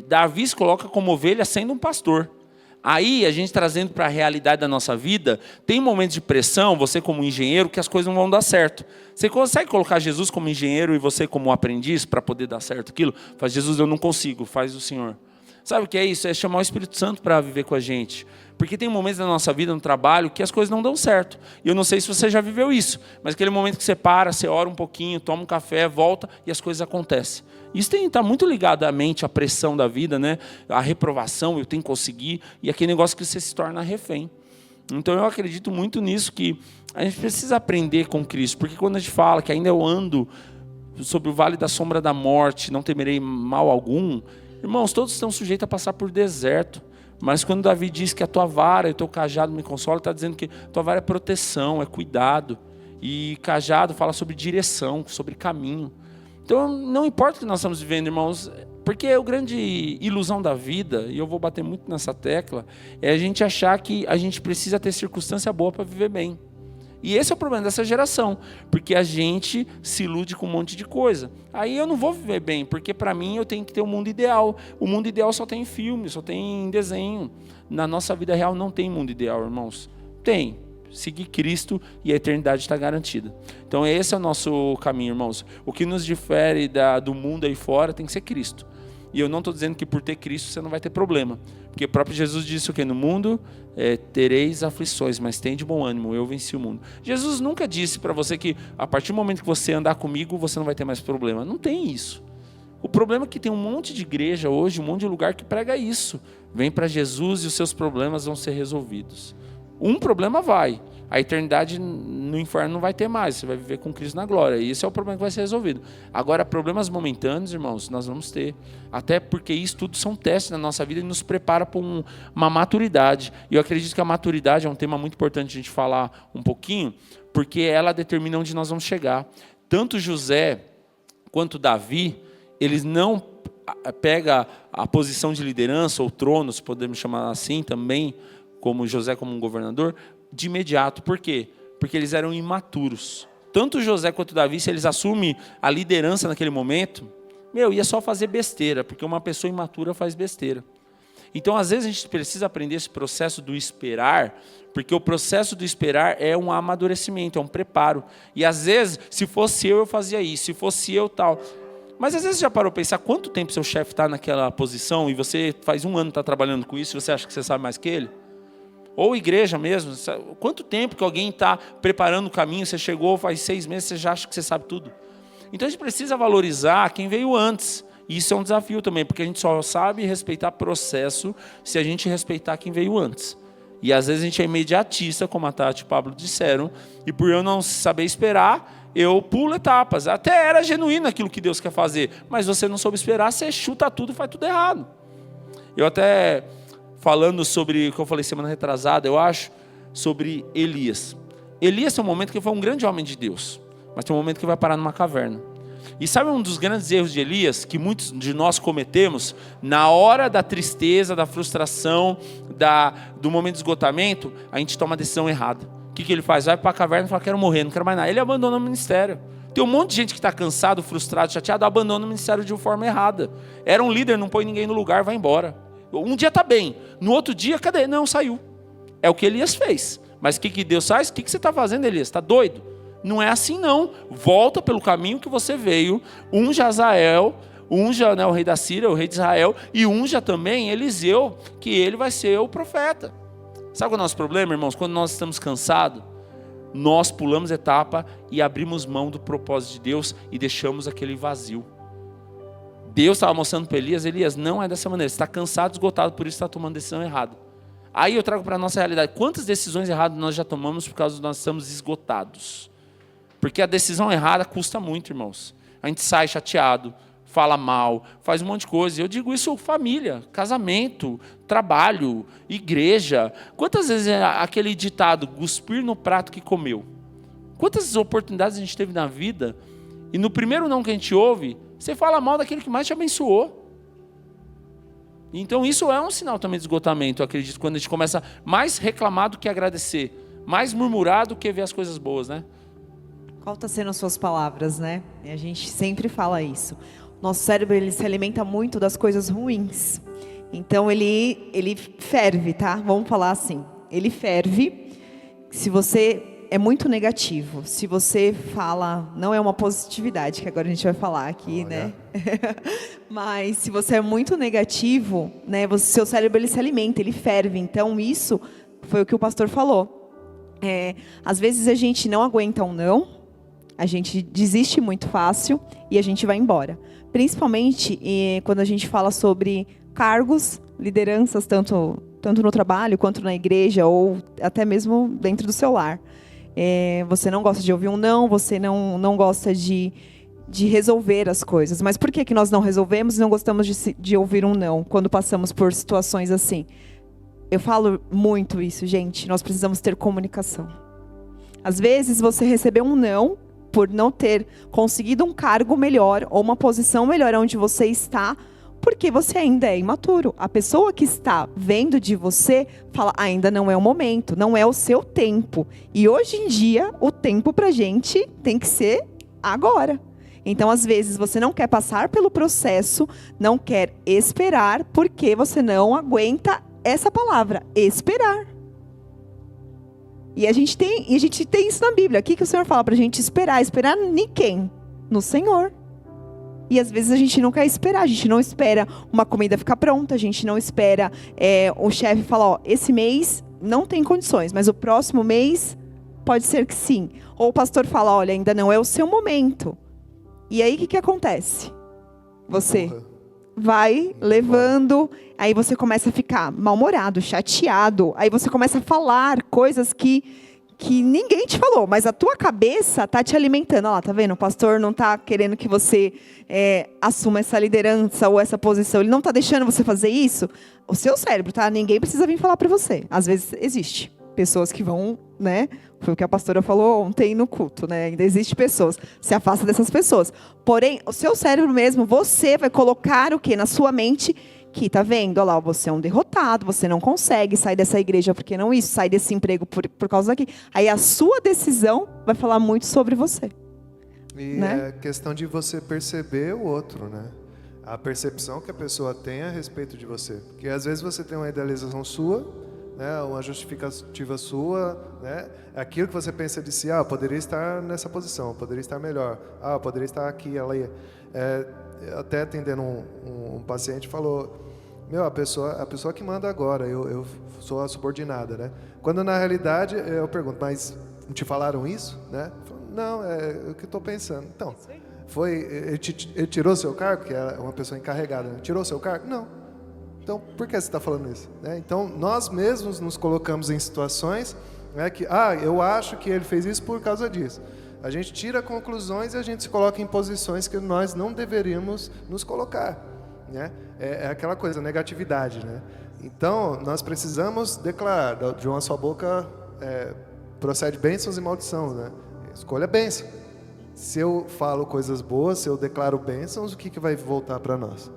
Davi se coloca como ovelha sendo um pastor. Aí, a gente trazendo para a realidade da nossa vida, tem momentos de pressão, você como engenheiro, que as coisas não vão dar certo. Você consegue colocar Jesus como engenheiro e você como aprendiz para poder dar certo aquilo? Faz, Jesus, eu não consigo, faz o Senhor. Sabe o que é isso? É chamar o Espírito Santo para viver com a gente. Porque tem momentos na nossa vida, no trabalho, que as coisas não dão certo. E eu não sei se você já viveu isso, mas aquele momento que você para, você ora um pouquinho, toma um café, volta e as coisas acontecem. Isso está muito ligado à mente, à pressão da vida, né? A reprovação, eu tenho que conseguir, e aquele negócio que você se torna refém. Então eu acredito muito nisso, que a gente precisa aprender com Cristo, porque quando a gente fala que ainda eu ando sobre o vale da sombra da morte, não temerei mal algum, irmãos, todos estão sujeitos a passar por deserto. Mas quando Davi diz que a tua vara e o teu cajado me consolam, ele está dizendo que a tua vara é proteção, é cuidado. E cajado fala sobre direção, sobre caminho. Então não importa o que nós estamos vivendo, irmãos, porque a grande ilusão da vida, e eu vou bater muito nessa tecla, é a gente achar que a gente precisa ter circunstância boa para viver bem. E esse é o problema dessa geração, porque a gente se ilude com um monte de coisa. Aí eu não vou viver bem, porque para mim eu tenho que ter um mundo ideal. O mundo ideal só tem em filme, só tem em desenho. Na nossa vida real não tem mundo ideal, irmãos. Tem. Seguir Cristo e a eternidade está garantida. Então esse é o nosso caminho, irmãos. O que nos difere do mundo aí fora tem que ser Cristo. E eu não estou dizendo que por ter Cristo você não vai ter problema. Porque o próprio Jesus disse o quê? No mundo tereis aflições, mas tem de bom ânimo, eu venci o mundo. Jesus nunca disse para você que a partir do momento que você andar comigo, você não vai ter mais problema. Não tem isso. O problema é que tem um monte de igreja hoje, um monte de lugar que prega isso. Vem para Jesus e os seus problemas vão ser resolvidos. Um problema vai. A eternidade no inferno não vai ter mais. Você vai viver com Cristo na glória. E esse é o problema que vai ser resolvido. Agora, problemas momentâneos, irmãos, nós vamos ter. Até porque isso tudo são testes na nossa vida e nos prepara para uma maturidade. E eu acredito que a maturidade é um tema muito importante a gente falar um pouquinho, porque ela determina onde nós vamos chegar. Tanto José quanto Davi, eles não pegam a posição de liderança ou trono, se podemos chamar assim também, como José como um governador, de imediato. Por quê? Porque eles eram imaturos. Tanto José quanto Davi, se eles assumem a liderança naquele momento, ia só fazer besteira, porque uma pessoa imatura faz besteira. Então, às vezes, a gente precisa aprender esse processo do esperar, porque o processo do esperar é um amadurecimento, é um preparo. E, às vezes, se fosse eu fazia isso, se fosse eu, tal. Mas, às vezes, já parou para pensar quanto tempo seu chefe está naquela posição e você faz um ano que está trabalhando com isso e você acha que você sabe mais que ele? Ou igreja mesmo, quanto tempo que alguém está preparando o caminho, você chegou faz 6 meses, você já acha que você sabe tudo. Então a gente precisa valorizar quem veio antes, e isso é um desafio também, porque a gente só sabe respeitar processo se a gente respeitar quem veio antes. E às vezes a gente é imediatista, como a Tati e o Pablo disseram, e por eu não saber esperar, eu pulo etapas. Até era genuíno aquilo que Deus quer fazer, mas você não soube esperar, você chuta tudo e faz tudo errado. Eu até... falando sobre o que eu falei semana retrasada, eu acho, sobre Elias. Elias tem um momento que foi um grande homem de Deus, mas tem um momento que vai parar numa caverna. E sabe um dos grandes erros de Elias, que muitos de nós cometemos, na hora da tristeza, da frustração, do momento de esgotamento, a gente toma a decisão errada. O que ele faz? Vai para a caverna e fala, quero morrer, não quero mais nada. Ele abandona o ministério. Tem um monte de gente que está cansado, frustrado, chateado, abandona o ministério de uma forma errada. Era um líder, não põe ninguém no lugar, vai embora. Um dia está bem, no outro dia, cadê? Não, saiu. É o que Elias fez. Mas o que Deus faz? O que você está fazendo, Elias? Está doido? Não é assim, não. Volta pelo caminho que você veio, unja Azael, unja, né, o rei da Síria, o rei de Israel, e unja também Eliseu, que ele vai ser o profeta. Sabe qual é o nosso problema, irmãos? Quando nós estamos cansados, nós pulamos etapa e abrimos mão do propósito de Deus e deixamos aquele vazio. Deus estava mostrando para Elias, Elias, não é dessa maneira, você está cansado, esgotado, por isso está tomando decisão errada. Aí eu trago para a nossa realidade, quantas decisões erradas nós já tomamos por causa de nós estamos esgotados? Porque a decisão errada custa muito, irmãos. A gente sai chateado, fala mal, faz um monte de coisa. Eu digo isso família, casamento, trabalho, igreja. Quantas vezes é aquele ditado, cuspir no prato que comeu? Quantas oportunidades a gente teve na vida e no primeiro não que a gente ouve, você fala mal daquele que mais te abençoou. Então isso é um sinal também de esgotamento, eu acredito, quando a gente começa mais reclamar do que agradecer, mais murmurar do que ver as coisas boas, né? Qual está sendo as suas palavras, né? E a gente sempre fala isso. Nosso cérebro, ele se alimenta muito das coisas ruins. Então ele ferve, tá? Vamos falar assim. Ele ferve. Se você é muito negativo, se você fala, não é uma positividade, que agora a gente vai falar aqui, né? Mas se você é muito negativo, né? Seu cérebro, ele se alimenta, ele ferve. Então isso foi o que o pastor falou. Às vezes a gente não aguenta um não, a gente desiste muito fácil e a gente vai embora. Principalmente quando a gente fala sobre cargos, lideranças, tanto no trabalho quanto na igreja ou até mesmo dentro do seu lar. Você não gosta de ouvir um não, você não gosta de resolver as coisas. Mas por que nós não resolvemos e não gostamos de ouvir um não quando passamos por situações assim? Eu falo muito isso, gente. Nós precisamos ter comunicação. Às vezes você recebeu um não por não ter conseguido um cargo melhor ou uma posição melhor onde você está, porque você ainda é imaturo. A pessoa que está vendo de você fala, ainda não é o momento, não é o seu tempo. E hoje em dia, o tempo pra gente tem que ser agora. Então, às vezes, você não quer passar pelo processo, não quer esperar, porque você não aguenta essa palavra, esperar. E a gente tem isso na Bíblia. O que o Senhor fala pra gente esperar? Esperar em quem? No Senhor. E às vezes a gente não quer esperar, a gente não espera uma comida ficar pronta, a gente não espera o chefe falar, esse mês não tem condições, mas o próximo mês pode ser que sim. Ou o pastor fala, olha, ainda não é o seu momento. E aí o que acontece? Você vai levando, aí você começa a ficar mal-humorado, chateado, aí você começa a falar coisas que ninguém te falou, mas a tua cabeça está te alimentando. Olha lá, tá vendo? O pastor não está querendo que você assuma essa liderança ou essa posição. Ele não está deixando você fazer isso. O seu cérebro, tá? Ninguém precisa vir falar para você. Às vezes existe pessoas que vão, né? Foi o que a pastora falou ontem no culto, né? Ainda existe pessoas. Se afasta dessas pessoas. Porém, o seu cérebro mesmo, você vai colocar o quê? Na sua mente que, tá vendo? Olha lá, você é um derrotado, você não consegue sair dessa igreja porque não isso, sair desse emprego por causa daqui. Aí a sua decisão vai falar muito sobre você. E né? é questão de você perceber o outro, né? A percepção que a pessoa tem a respeito de você. Porque às vezes você tem uma idealização sua, né? Uma justificativa sua, né? Aquilo que você pensa de si, eu poderia estar nessa posição, eu poderia estar melhor, eu poderia estar aqui, ela ia. Até atendendo um paciente falou, a pessoa que manda agora, eu sou a subordinada, né? Quando na realidade eu pergunto, mas não te falaram isso, né? Não, é o que estou pensando. Então, ele tirou seu cargo, que é uma pessoa encarregada, né? Tirou seu cargo? Não. Então, por que você está falando isso? Né? Então, nós mesmos nos colocamos em situações, né, que, eu acho que ele fez isso por causa disso. A gente tira conclusões e a gente se coloca em posições que nós não deveríamos nos colocar, né? É aquela coisa, negatividade, né? Então, nós precisamos declarar, de uma só boca procede bênçãos e maldição, né? Escolha bênção. Se eu falo coisas boas, se eu declaro bênçãos, o que vai voltar para nós?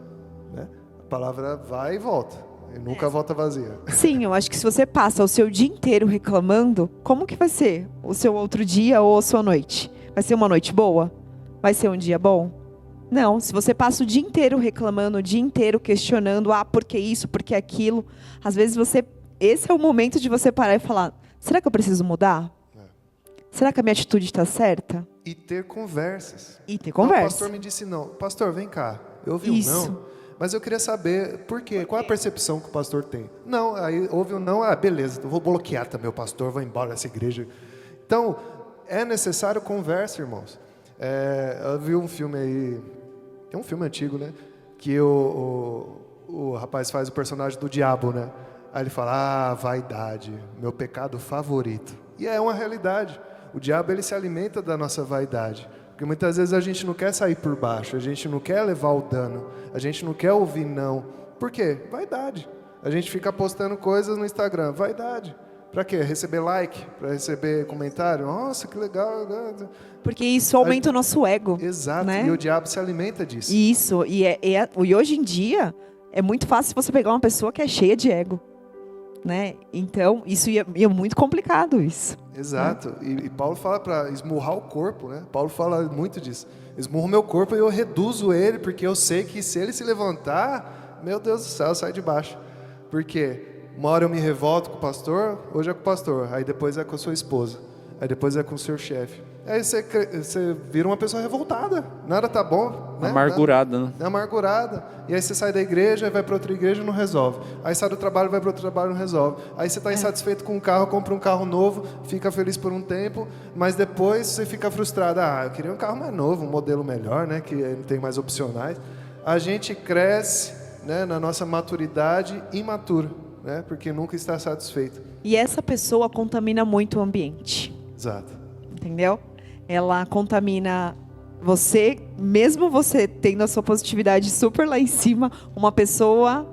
Né? A palavra vai e volta, e nunca volta vazia. Sim, eu acho que se você passa o seu dia inteiro reclamando, como que vai ser o seu outro dia ou a sua noite? Vai ser uma noite boa? Vai ser um dia bom? Não, se você passa o dia inteiro reclamando, o dia inteiro questionando, por que isso, por que aquilo, às vezes esse é o momento de você parar e falar, será que eu preciso mudar? Será que a minha atitude está certa? E ter conversas. Não, o pastor me disse não. Pastor, vem cá, eu ouvi um não, mas eu queria saber por quê, qual a percepção que o pastor tem. Não, aí houve um não, beleza, então vou bloquear também o pastor, vou embora dessa igreja. Então, é necessário conversa, irmãos. Eu vi um filme aí, é um filme antigo, né? Que o rapaz faz o personagem do diabo, né? Aí ele fala, vaidade, meu pecado favorito. E é uma realidade. O diabo, ele se alimenta da nossa vaidade. Porque muitas vezes a gente não quer sair por baixo, a gente não quer levar o dano, a gente não quer ouvir não. Por quê? Vaidade. A gente fica postando coisas no Instagram, vaidade. Para quê? Receber like? Para receber comentário? Nossa, que legal. Porque isso aumenta o nosso ego. Exato, né? e o diabo se alimenta disso. Isso, e hoje em dia é muito fácil você pegar uma pessoa que é cheia de ego. Né? Então, isso é muito complicado, isso. Exato, e Paulo fala para esmurrar o corpo, né? Paulo fala muito disso. Esmurro meu corpo e eu reduzo ele, porque eu sei que se ele se levantar, meu Deus do céu, sai de baixo. Por quê? Uma hora eu me revolto com o pastor, hoje é com o pastor, aí depois é com a sua esposa, aí depois é com o seu chefe. Aí você vira uma pessoa revoltada, nada tá bom. Né? Amargurada, né? Amargurada. E aí você sai da igreja, vai para outra igreja e não resolve. Aí sai do trabalho, vai para outro trabalho e não resolve. Aí você está insatisfeito com um carro, compra um carro novo, fica feliz por um tempo, mas depois você fica frustrado. Eu queria um carro mais novo, um modelo melhor, né? Que não tem mais opcionais. A gente cresce, né, na nossa maturidade imatura, né? Porque nunca está satisfeito. E essa pessoa contamina muito o ambiente. Exato. Entendeu? Ela contamina você, mesmo você tendo a sua positividade super lá em cima, uma pessoa,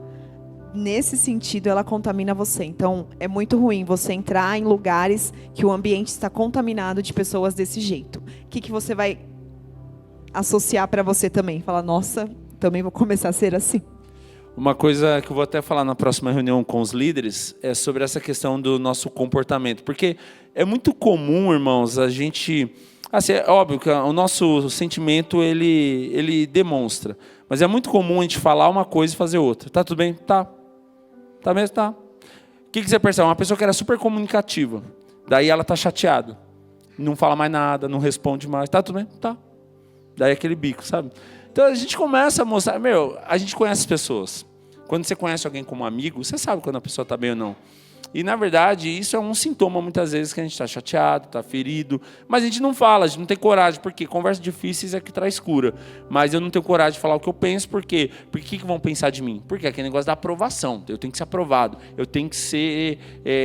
nesse sentido, ela contamina você. Então, é muito ruim você entrar em lugares que o ambiente está contaminado de pessoas desse jeito. O que você vai associar para você também? Falar, nossa, também vou começar a ser assim. Uma coisa que eu vou até falar na próxima reunião com os líderes é sobre essa questão do nosso comportamento. Porque é muito comum, irmãos, a gente... Assim, é óbvio que o nosso sentimento, ele demonstra. Mas é muito comum a gente falar uma coisa e fazer outra. Tá tudo bem? Tá. Tá mesmo? Tá. O que você percebe? Uma pessoa que era super comunicativa. Daí ela tá chateada. Não fala mais nada, não responde mais. Tá tudo bem? Tá. Daí aquele bico, sabe? Então a gente começa a mostrar... a gente conhece as pessoas. Quando você conhece alguém como amigo, você sabe quando a pessoa está bem ou não. E, na verdade, isso é um sintoma, muitas vezes, que a gente está chateado, está ferido. Mas a gente não fala, a gente não tem coragem, porque conversas difíceis é que traz cura. Mas eu não tenho coragem de falar o que eu penso, por quê? Porque o que vão pensar de mim? Porque é aquele negócio da aprovação. Eu tenho que ser aprovado, eu tenho que ser,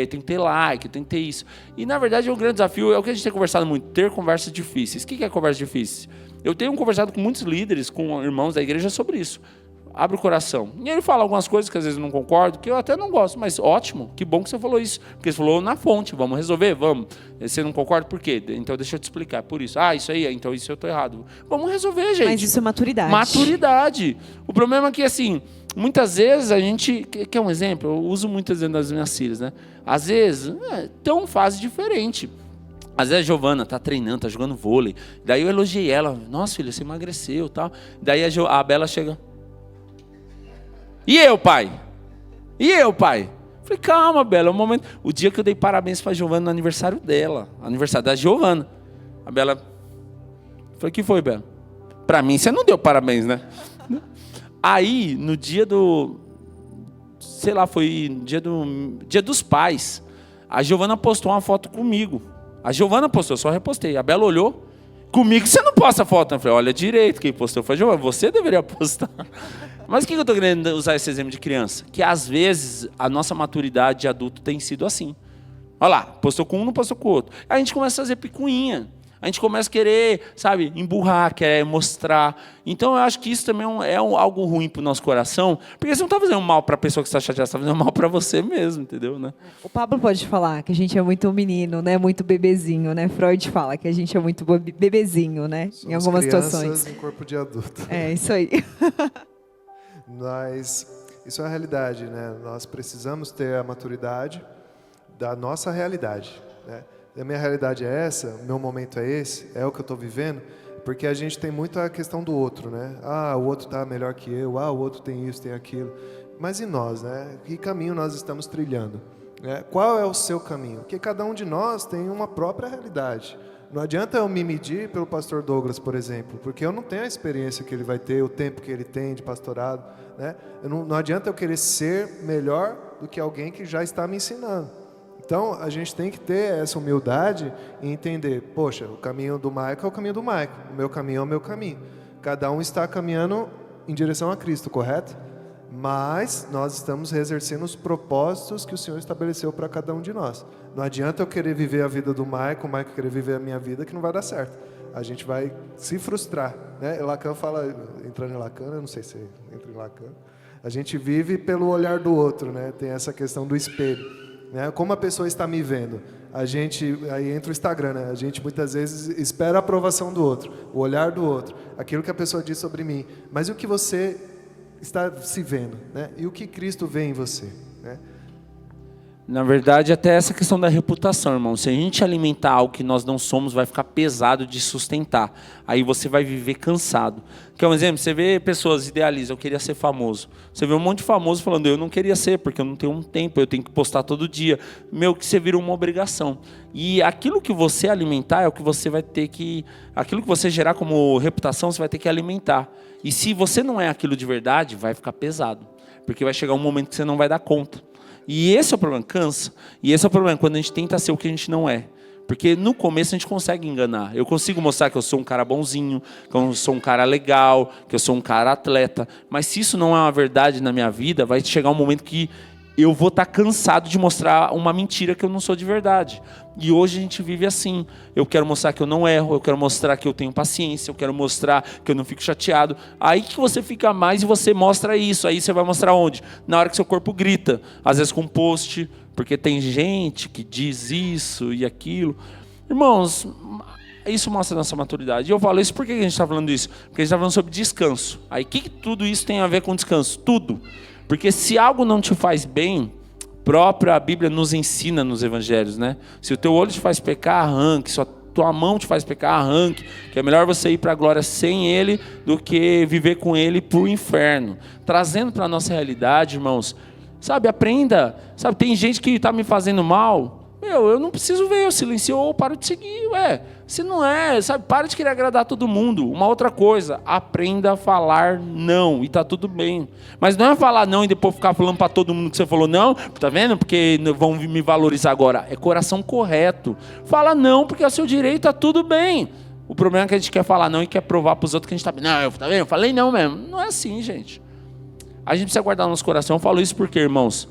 tenho que ter like, eu tenho que ter isso. E, na verdade, o grande desafio é o que a gente tem conversado muito, ter conversas difíceis. O que é conversa difícil? Eu tenho conversado com muitos líderes, com irmãos da igreja sobre isso. Abre o coração. E ele fala algumas coisas que às vezes eu não concordo, que eu até não gosto, mas ótimo, que bom que você falou isso. Porque você falou na fonte, vamos resolver, vamos. Você não concorda por quê? Então deixa eu te explicar, por isso. Isso aí, então isso eu estou errado. Vamos resolver, gente. Mas isso é maturidade. Maturidade. O problema é que, assim, muitas vezes a gente... Quer um exemplo? Eu uso muitas vezes nas minhas filhas, né? Às vezes, tão fase diferente. Às vezes a Giovana está treinando, está jogando vôlei. Daí eu elogiei ela. Nossa, filha, você emagreceu e tal. Daí a Bela chega... E eu, pai? E eu, pai? Falei, calma, Bela, é um momento. O dia que eu dei parabéns para a Giovana no aniversário dela, aniversário da Giovana. A Bela, falei, o que foi, Bela? Para mim, você não deu parabéns, né? Aí, no dia do, sei lá, foi dia dos pais, a Giovana postou uma foto comigo. A Giovana postou, eu só repostei. A Bela olhou, comigo você não posta foto. Eu falei, olha direito, quem postou foi a Giovana, você deveria postar. Mas o que eu estou querendo usar esse exemplo de criança? Que às vezes a nossa maturidade de adulto tem sido assim. Olha lá, postou com um, não postou com o outro. Aí a gente começa a fazer picuinha. A gente começa a querer, sabe, emburrar, querer mostrar. Então eu acho que isso também algo ruim para o nosso coração. Porque você não está fazendo mal para a pessoa que está chateada, você está fazendo mal para você mesmo, entendeu? Né? O Pablo pode falar que a gente é muito menino, né? Muito bebezinho, né? Freud fala que a gente é muito bebezinho, né? Somos em algumas crianças situações. em corpo de adulto. É, isso aí. Mas isso é a realidade, né? Nós precisamos ter a maturidade da nossa realidade, né? A minha realidade é essa, o meu momento é esse, é o que eu estou vivendo, porque a gente tem muito a questão do outro, né? O outro está melhor que eu, o outro tem isso, tem aquilo. Mas e nós, né? Que caminho nós estamos trilhando? Né? Qual é o seu caminho? Porque cada um de nós tem uma própria realidade. Não adianta eu me medir pelo pastor Douglas, por exemplo, porque eu não tenho a experiência que ele vai ter, o tempo que ele tem de pastorado, né? Não adianta eu querer ser melhor do que alguém que já está me ensinando. Então, a gente tem que ter essa humildade e entender, poxa, o caminho do Michael é o caminho do Michael, o meu caminho é o meu caminho. Cada um está caminhando em direção a Cristo, correto? Mas nós estamos exercendo os propósitos que o Senhor estabeleceu para cada um de nós. Não adianta eu querer viver a vida do Michael, o Michael querer viver a minha vida, que não vai dar certo. A gente vai se frustrar, né? Lacan fala, entrando em Lacan, eu não sei se entra em Lacan, a gente vive pelo olhar do outro, né? Tem essa questão do espelho. né? Como a pessoa está me vendo? Aí entra o Instagram, né? A gente muitas vezes espera a aprovação do outro, o olhar do outro, aquilo que a pessoa diz sobre mim. Mas e o que você está se vendo, né? E o que Cristo vê em você, né? Na verdade, até essa questão da reputação, irmão. Se a gente alimentar algo que nós não somos, vai ficar pesado de sustentar. Aí você vai viver cansado. Quer um exemplo? Você vê pessoas idealizam, eu queria ser famoso. Você vê um monte de famoso falando, eu não queria ser, porque eu não tenho um tempo, eu tenho que postar todo dia. Meu, que você vira uma obrigação. E aquilo que você alimentar é o que você vai ter que... Aquilo que você gerar como reputação, você vai ter que alimentar. E se você não é aquilo de verdade, vai ficar pesado. Porque vai chegar um momento que você não vai dar conta. E esse é o problema, cansa. E esse é o problema, quando a gente tenta ser o que a gente não é. Porque no começo a gente consegue enganar. Eu consigo mostrar que eu sou um cara bonzinho, que eu sou um cara legal, que eu sou um cara atleta. Mas se isso não é uma verdade na minha vida, vai chegar um momento que eu vou estar cansado de mostrar uma mentira que eu não sou de verdade. E hoje a gente vive assim. Eu quero mostrar que eu não erro, eu quero mostrar que eu tenho paciência, eu quero mostrar que eu não fico chateado. Aí que você fica mais e você mostra isso. Aí você vai mostrar onde? Na hora que seu corpo grita. Às vezes com um post, porque tem gente que diz isso e aquilo. Irmãos, isso mostra a nossa maturidade. E eu falo isso, por que a gente está falando isso? Porque a gente está falando sobre descanso. Aí o que tudo isso tem a ver com descanso? Tudo. Porque se algo não te faz bem, a Bíblia nos ensina nos evangelhos, né? Se o teu olho te faz pecar, arranque. Se a tua mão te faz pecar, arranque. Que é melhor você ir para a glória sem ele do que viver com ele para o inferno. Trazendo para a nossa realidade, irmãos, sabe, aprenda. Sabe, tem gente que está me fazendo mal. Eu não preciso ver, eu silencio ou paro de seguir, Se não é, sabe, para de querer agradar todo mundo. Uma outra coisa, aprenda a falar não, e tá tudo bem. Mas não é falar não e depois ficar falando para todo mundo que você falou não, tá vendo? Porque vão me valorizar agora. É coração correto. Fala não, porque é o seu direito, tá tudo bem. O problema é que a gente quer falar não e quer provar para os outros que a gente tá bem. Não, tá vendo? Eu falei não mesmo. Não é assim, gente. A gente precisa guardar no nosso coração. Eu falo isso porque, irmãos,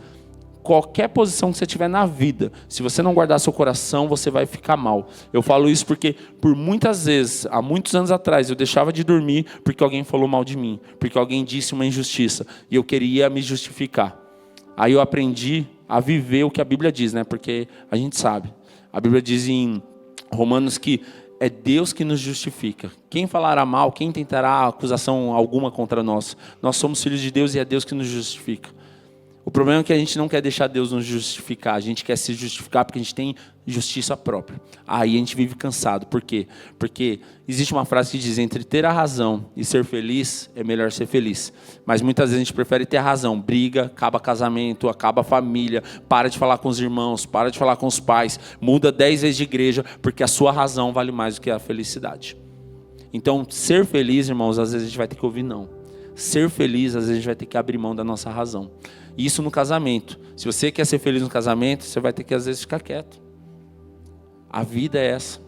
qualquer posição que você tiver na vida, se você não guardar seu coração, você vai ficar mal. Eu falo isso porque, por muitas vezes, há muitos anos atrás, eu deixava de dormir porque alguém falou mal de mim, porque alguém disse uma injustiça, e eu queria me justificar. Aí eu aprendi a viver o que a Bíblia diz, né? Porque a gente sabe. A Bíblia diz em Romanos que é Deus que nos justifica. Quem falará mal, quem tentará acusação alguma contra nós? Nós somos filhos de Deus e é Deus que nos justifica. O problema é que a gente não quer deixar Deus nos justificar. A gente quer se justificar porque a gente tem justiça própria. Aí a gente vive cansado. Por quê? Porque existe uma frase que diz, entre ter a razão e ser feliz, é melhor ser feliz. Mas muitas vezes a gente prefere ter a razão. Briga, acaba casamento, acaba a família, para de falar com os irmãos, para de falar com os pais, muda 10 vezes de igreja, porque a sua razão vale mais do que a felicidade. Então, ser feliz, irmãos, às vezes a gente vai ter que ouvir não. Ser feliz, às vezes a gente vai ter que abrir mão da nossa razão. Isso no casamento. Se você quer ser feliz no casamento, você vai ter que às vezes ficar quieto. A vida é essa.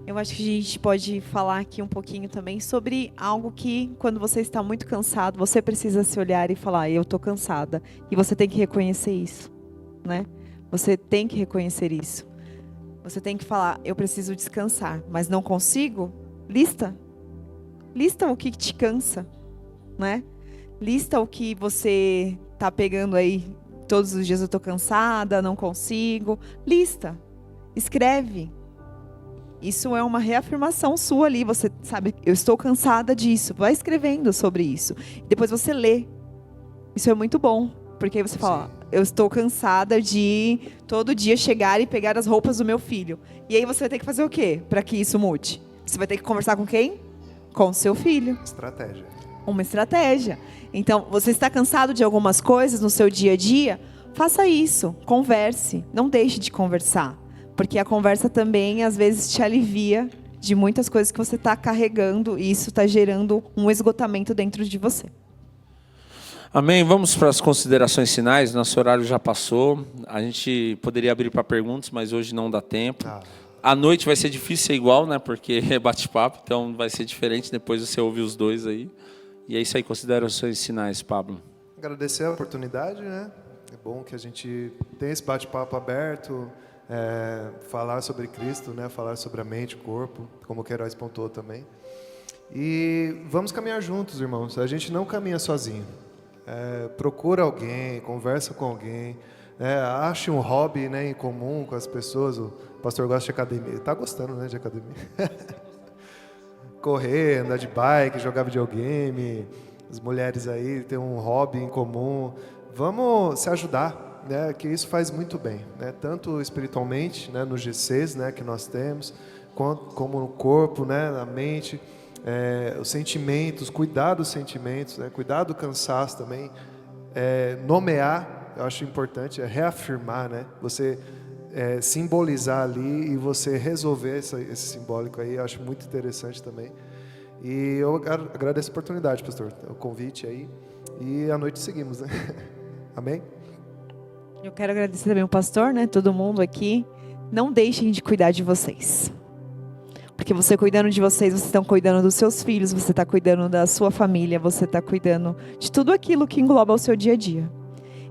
Eu acho que a gente pode falar aqui um pouquinho também sobre algo que, quando você está muito cansado, você precisa se olhar e falar, eu estou cansada. E você tem que reconhecer isso, né? Você tem que reconhecer isso. Você tem que falar, eu preciso descansar, mas não consigo? Lista o que te cansa, né? Lista o que você tá pegando aí, todos os dias eu tô cansada, não consigo. Lista, escreve. Isso é uma reafirmação sua ali, você sabe, eu estou cansada disso. Vai escrevendo sobre isso. Depois você lê. Isso é muito bom, porque aí você fala, eu estou cansada de todo dia chegar e pegar as roupas do meu filho. E aí você vai ter que fazer o quê para que isso mude? Você vai ter que conversar com quem? Com o seu filho. Estratégia. Uma estratégia. Então, você está cansado de algumas coisas no seu dia a dia? Faça isso, converse, não deixe de conversar. Porque a conversa também, às vezes, te alivia de muitas coisas que você está carregando e isso está gerando um esgotamento dentro de você. Amém. Vamos para as considerações finais. Nosso horário já passou. A gente poderia abrir para perguntas, mas hoje não dá tempo. À noite vai ser difícil ser igual, né? Porque é bate-papo, então vai ser diferente. Depois você ouve os dois aí. E é isso aí, considerações finais, Pablo. Agradecer a oportunidade, né? É bom que a gente tenha esse bate-papo aberto, falar sobre Cristo, né? Falar sobre a mente, o corpo, como o Queiroz pontuou também. E vamos caminhar juntos, irmãos. A gente não caminha sozinho. Procura alguém, conversa com alguém, Ache um hobby, né, em comum com as pessoas. O pastor gosta de academia. Está gostando, né, de academia? Correr, andar de bike, jogar videogame. As mulheres aí têm um hobby em comum. Vamos se ajudar, né, que isso faz muito bem, né, tanto espiritualmente, né, nos GCs, né, que nós temos, como no corpo, né, na mente, os sentimentos, cuidar dos sentimentos, né, cuidar do cansaço também, nomear, eu acho importante, reafirmar, né, você simbolizar ali e você resolver esse simbólico aí, eu acho muito interessante também. E eu agradeço a oportunidade, pastor, o convite aí, e à noite seguimos, né? Amém? Eu quero agradecer também o pastor, né? Todo mundo aqui. Não deixem de cuidar de vocês. Porque você cuidando de vocês, vocês estão cuidando dos seus filhos, você está cuidando da sua família, você está cuidando de tudo aquilo que engloba o seu dia a dia.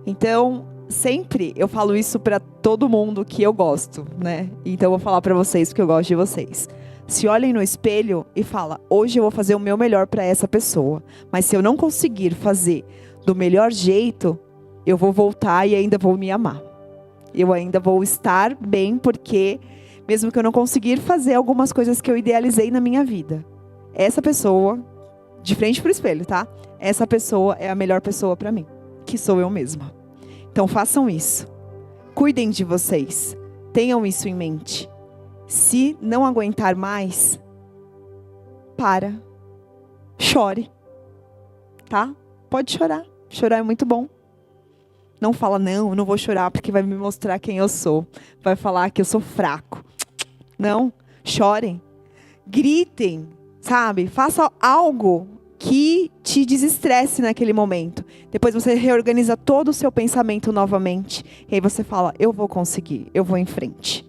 Então, sempre eu falo isso para todo mundo que eu gosto, né? Então eu vou falar para vocês porque eu gosto de vocês. Se olhem no espelho e fala: hoje eu vou fazer o meu melhor para essa pessoa. Mas se eu não conseguir fazer do melhor jeito, eu vou voltar e ainda vou me amar. Eu ainda vou estar bem, porque mesmo que eu não conseguir fazer algumas coisas que eu idealizei na minha vida, essa pessoa, de frente pro espelho, tá? Essa pessoa é a melhor pessoa para mim, que sou eu mesma. Então façam isso. Cuidem de vocês. Tenham isso em mente. Se não aguentar mais, chore, tá? Pode chorar. Chorar é muito bom. Não fala, não, eu não vou chorar porque vai me mostrar quem eu sou. Vai falar que eu sou fraco. Não, chorem. Gritem, sabe? Faça algo que te desestresse naquele momento. Depois você reorganiza todo o seu pensamento novamente. E aí você fala, eu vou conseguir, eu vou em frente.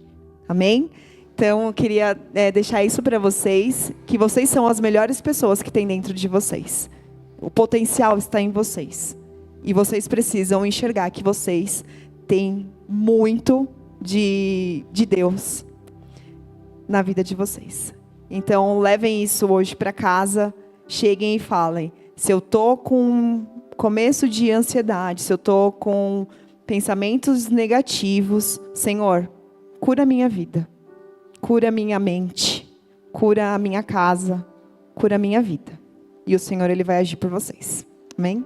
Amém? Então eu queria deixar isso para vocês, que vocês são as melhores pessoas que tem dentro de vocês. O potencial está em vocês. E vocês precisam enxergar que vocês têm muito de Deus na vida de vocês. Então, levem isso hoje para casa. Cheguem e falem: se eu estou com começo de ansiedade, se eu estou com pensamentos negativos, Senhor, cura a minha vida. Cura a minha mente. Cura a minha casa. Cura a minha vida. E o Senhor, Ele vai agir por vocês. Amém?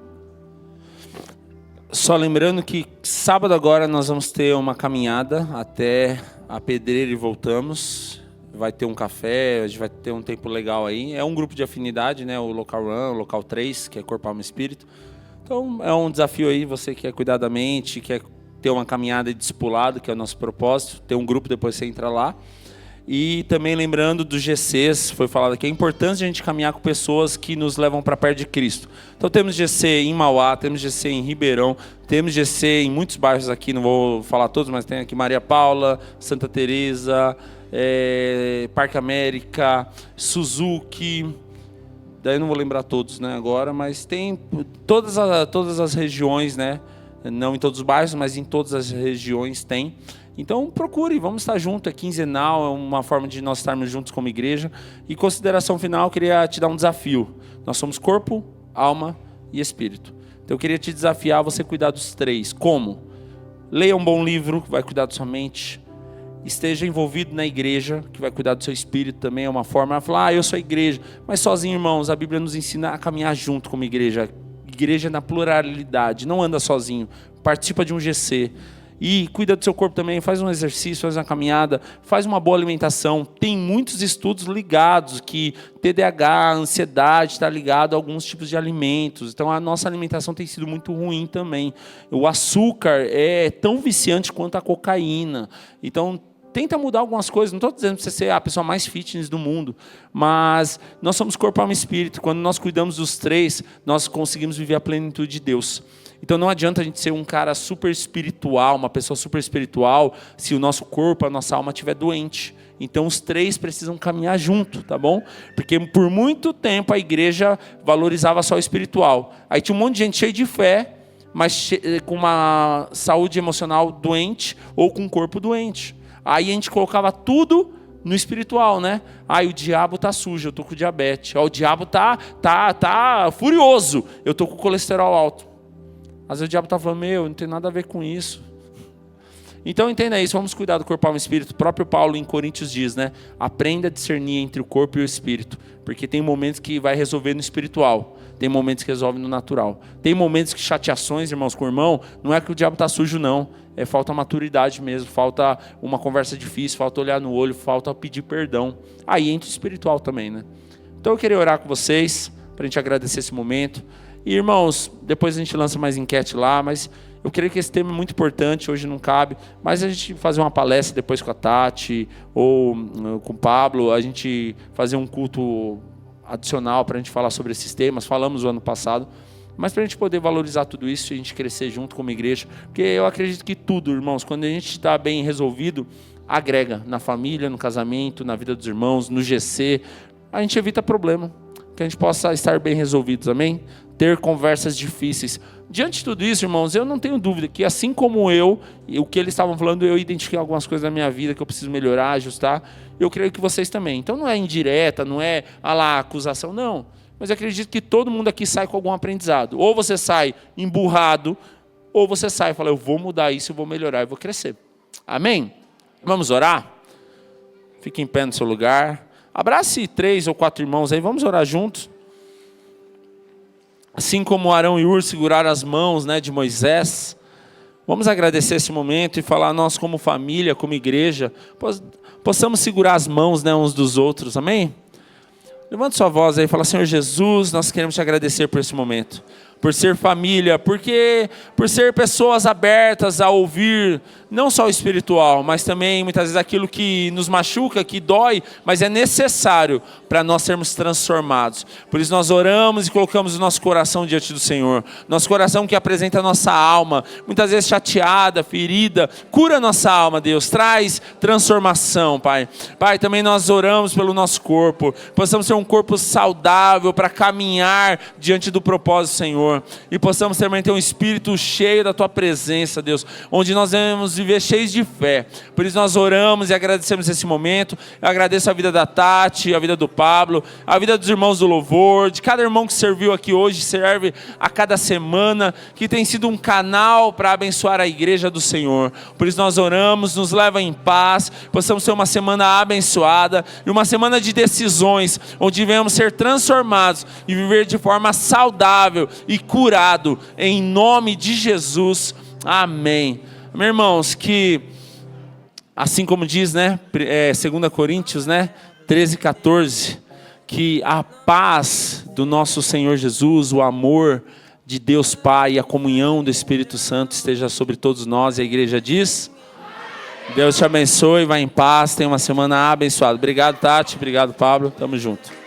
Só lembrando que sábado agora nós vamos ter uma caminhada até a Pedreira e voltamos. Vai ter um café, a gente vai ter um tempo legal aí. É um grupo de afinidade, né? O Local Run, o Local 3, que é Corpo, Alma e Espírito. Então é um desafio aí, você quer cuidar da mente, quer ter uma caminhada de discipulado, que é o nosso propósito. Ter um grupo, depois você entra lá. E também lembrando dos GCs, foi falado aqui, é importante a gente caminhar com pessoas que nos levam para perto de Cristo. Então temos GC em Mauá, temos GC em Ribeirão, temos GC em muitos bairros aqui, não vou falar todos, mas tem aqui Maria Paula, Santa Teresa, Parque América, Suzuki, daí eu não vou lembrar todos, né, agora, mas tem todas as regiões, né, não em todos os bairros, mas em todas as regiões tem. Então procure, vamos estar juntos, é quinzenal, é uma forma de nós estarmos juntos como igreja. E consideração final, eu queria te dar um desafio. Nós somos corpo, alma e espírito. Então eu queria te desafiar a você cuidar dos três. Como? Leia um bom livro, que vai cuidar da sua mente. Esteja envolvido na igreja, que vai cuidar do seu espírito também, é uma forma. Ela fala, eu sou igreja. Mas sozinho, irmãos, a Bíblia nos ensina a caminhar junto como igreja. Igreja na pluralidade, não anda sozinho. Participa de um GC. E cuida do seu corpo também, faz um exercício, faz uma caminhada, faz uma boa alimentação. Tem muitos estudos ligados que TDAH, ansiedade está ligado a alguns tipos de alimentos. Então a nossa alimentação tem sido muito ruim também. O açúcar é tão viciante quanto a cocaína. Então tenta mudar algumas coisas. Não estou dizendo para você ser a pessoa mais fitness do mundo, mas nós somos corpo, alma e espírito. Quando nós cuidamos dos três, nós conseguimos viver a plenitude de Deus. Então não adianta a gente ser um cara super espiritual, uma pessoa super espiritual, se o nosso corpo, a nossa alma estiver doente. Então os três precisam caminhar junto, tá bom? Porque por muito tempo a igreja valorizava só o espiritual. Aí tinha um monte de gente cheia de fé, mas com uma saúde emocional doente ou com um corpo doente. Aí a gente colocava tudo no espiritual, né? O diabo tá sujo, eu tô com diabetes. O diabo tá furioso, eu tô com colesterol alto. Às vezes o diabo está falando, não tem nada a ver com isso. Então entenda isso, vamos cuidar do corpo, alma e espírito. O próprio Paulo em Coríntios diz, né? Aprenda a discernir entre o corpo e o espírito, porque tem momentos que vai resolver no espiritual, tem momentos que resolve no natural. Tem momentos que chateações, irmãos, com o irmão, não é que o diabo está sujo, não. É falta maturidade mesmo, falta uma conversa difícil, falta olhar no olho, falta pedir perdão. Aí entra o espiritual também, né? Então eu queria orar com vocês, para a gente agradecer esse momento. E irmãos, depois a gente lança mais enquete lá, mas eu creio que esse tema é muito importante, hoje não cabe, mas a gente fazer uma palestra depois com a Tati, ou com o Pablo, a gente fazer um culto adicional para a gente falar sobre esses temas, falamos o ano passado, mas para a gente poder valorizar tudo isso e a gente crescer junto como igreja, porque eu acredito que tudo, irmãos, quando a gente está bem resolvido, agrega na família, no casamento, na vida dos irmãos, no GC, a gente evita problema, que a gente possa estar bem resolvidos, amém? Ter conversas difíceis. Diante de tudo isso, irmãos, eu não tenho dúvida que assim como eu, e o que eles estavam falando, eu identifiquei algumas coisas na minha vida que eu preciso melhorar, ajustar, eu creio que vocês também. Então não é indireta, não é acusação, não. Mas eu acredito que todo mundo aqui sai com algum aprendizado. Ou você sai emburrado, ou você sai e fala, eu vou mudar isso, eu vou melhorar, eu vou crescer. Amém? Vamos orar? Fique em pé no seu lugar. Abrace 3 ou 4 irmãos aí, vamos orar juntos. Assim como Arão e Hur seguraram as mãos, né, de Moisés, vamos agradecer esse momento e falar, nós como família, como igreja, possamos segurar as mãos, né, uns dos outros, amém? Levante sua voz aí e fala, Senhor Jesus, nós queremos te agradecer por esse momento, por ser família, por ser pessoas abertas a ouvir, não só o espiritual, mas também muitas vezes aquilo que nos machuca, que dói, mas é necessário para nós sermos transformados. Por isso nós oramos e colocamos o nosso coração diante do Senhor. Nosso coração que apresenta a nossa alma, muitas vezes chateada, ferida, cura a nossa alma, Deus, traz transformação, Pai. Pai, também nós oramos pelo nosso corpo, possamos ter um corpo saudável para caminhar diante do propósito do Senhor. E possamos também ter um espírito cheio da Tua presença, Deus, onde nós devemos viver cheios de fé. Por isso nós oramos e agradecemos esse momento. Eu agradeço a vida da Tati, a vida do Pablo, a vida dos irmãos do louvor, de cada irmão que serviu aqui hoje, serve a cada semana, que tem sido um canal para abençoar a igreja do Senhor. Por isso nós oramos, nos leva em paz, possamos ter uma semana abençoada e uma semana de decisões, onde venhamos ser transformados e viver de forma saudável e curado, em nome de Jesus, amém. Meus irmãos, que assim como diz, né, 2 Coríntios, né, 13, 14, que a paz do nosso Senhor Jesus, o amor de Deus Pai e a comunhão do Espírito Santo esteja sobre todos nós. E a igreja diz, Deus te abençoe, vá em paz, tenha uma semana abençoada. Obrigado, Tati, obrigado, Pablo, tamo junto.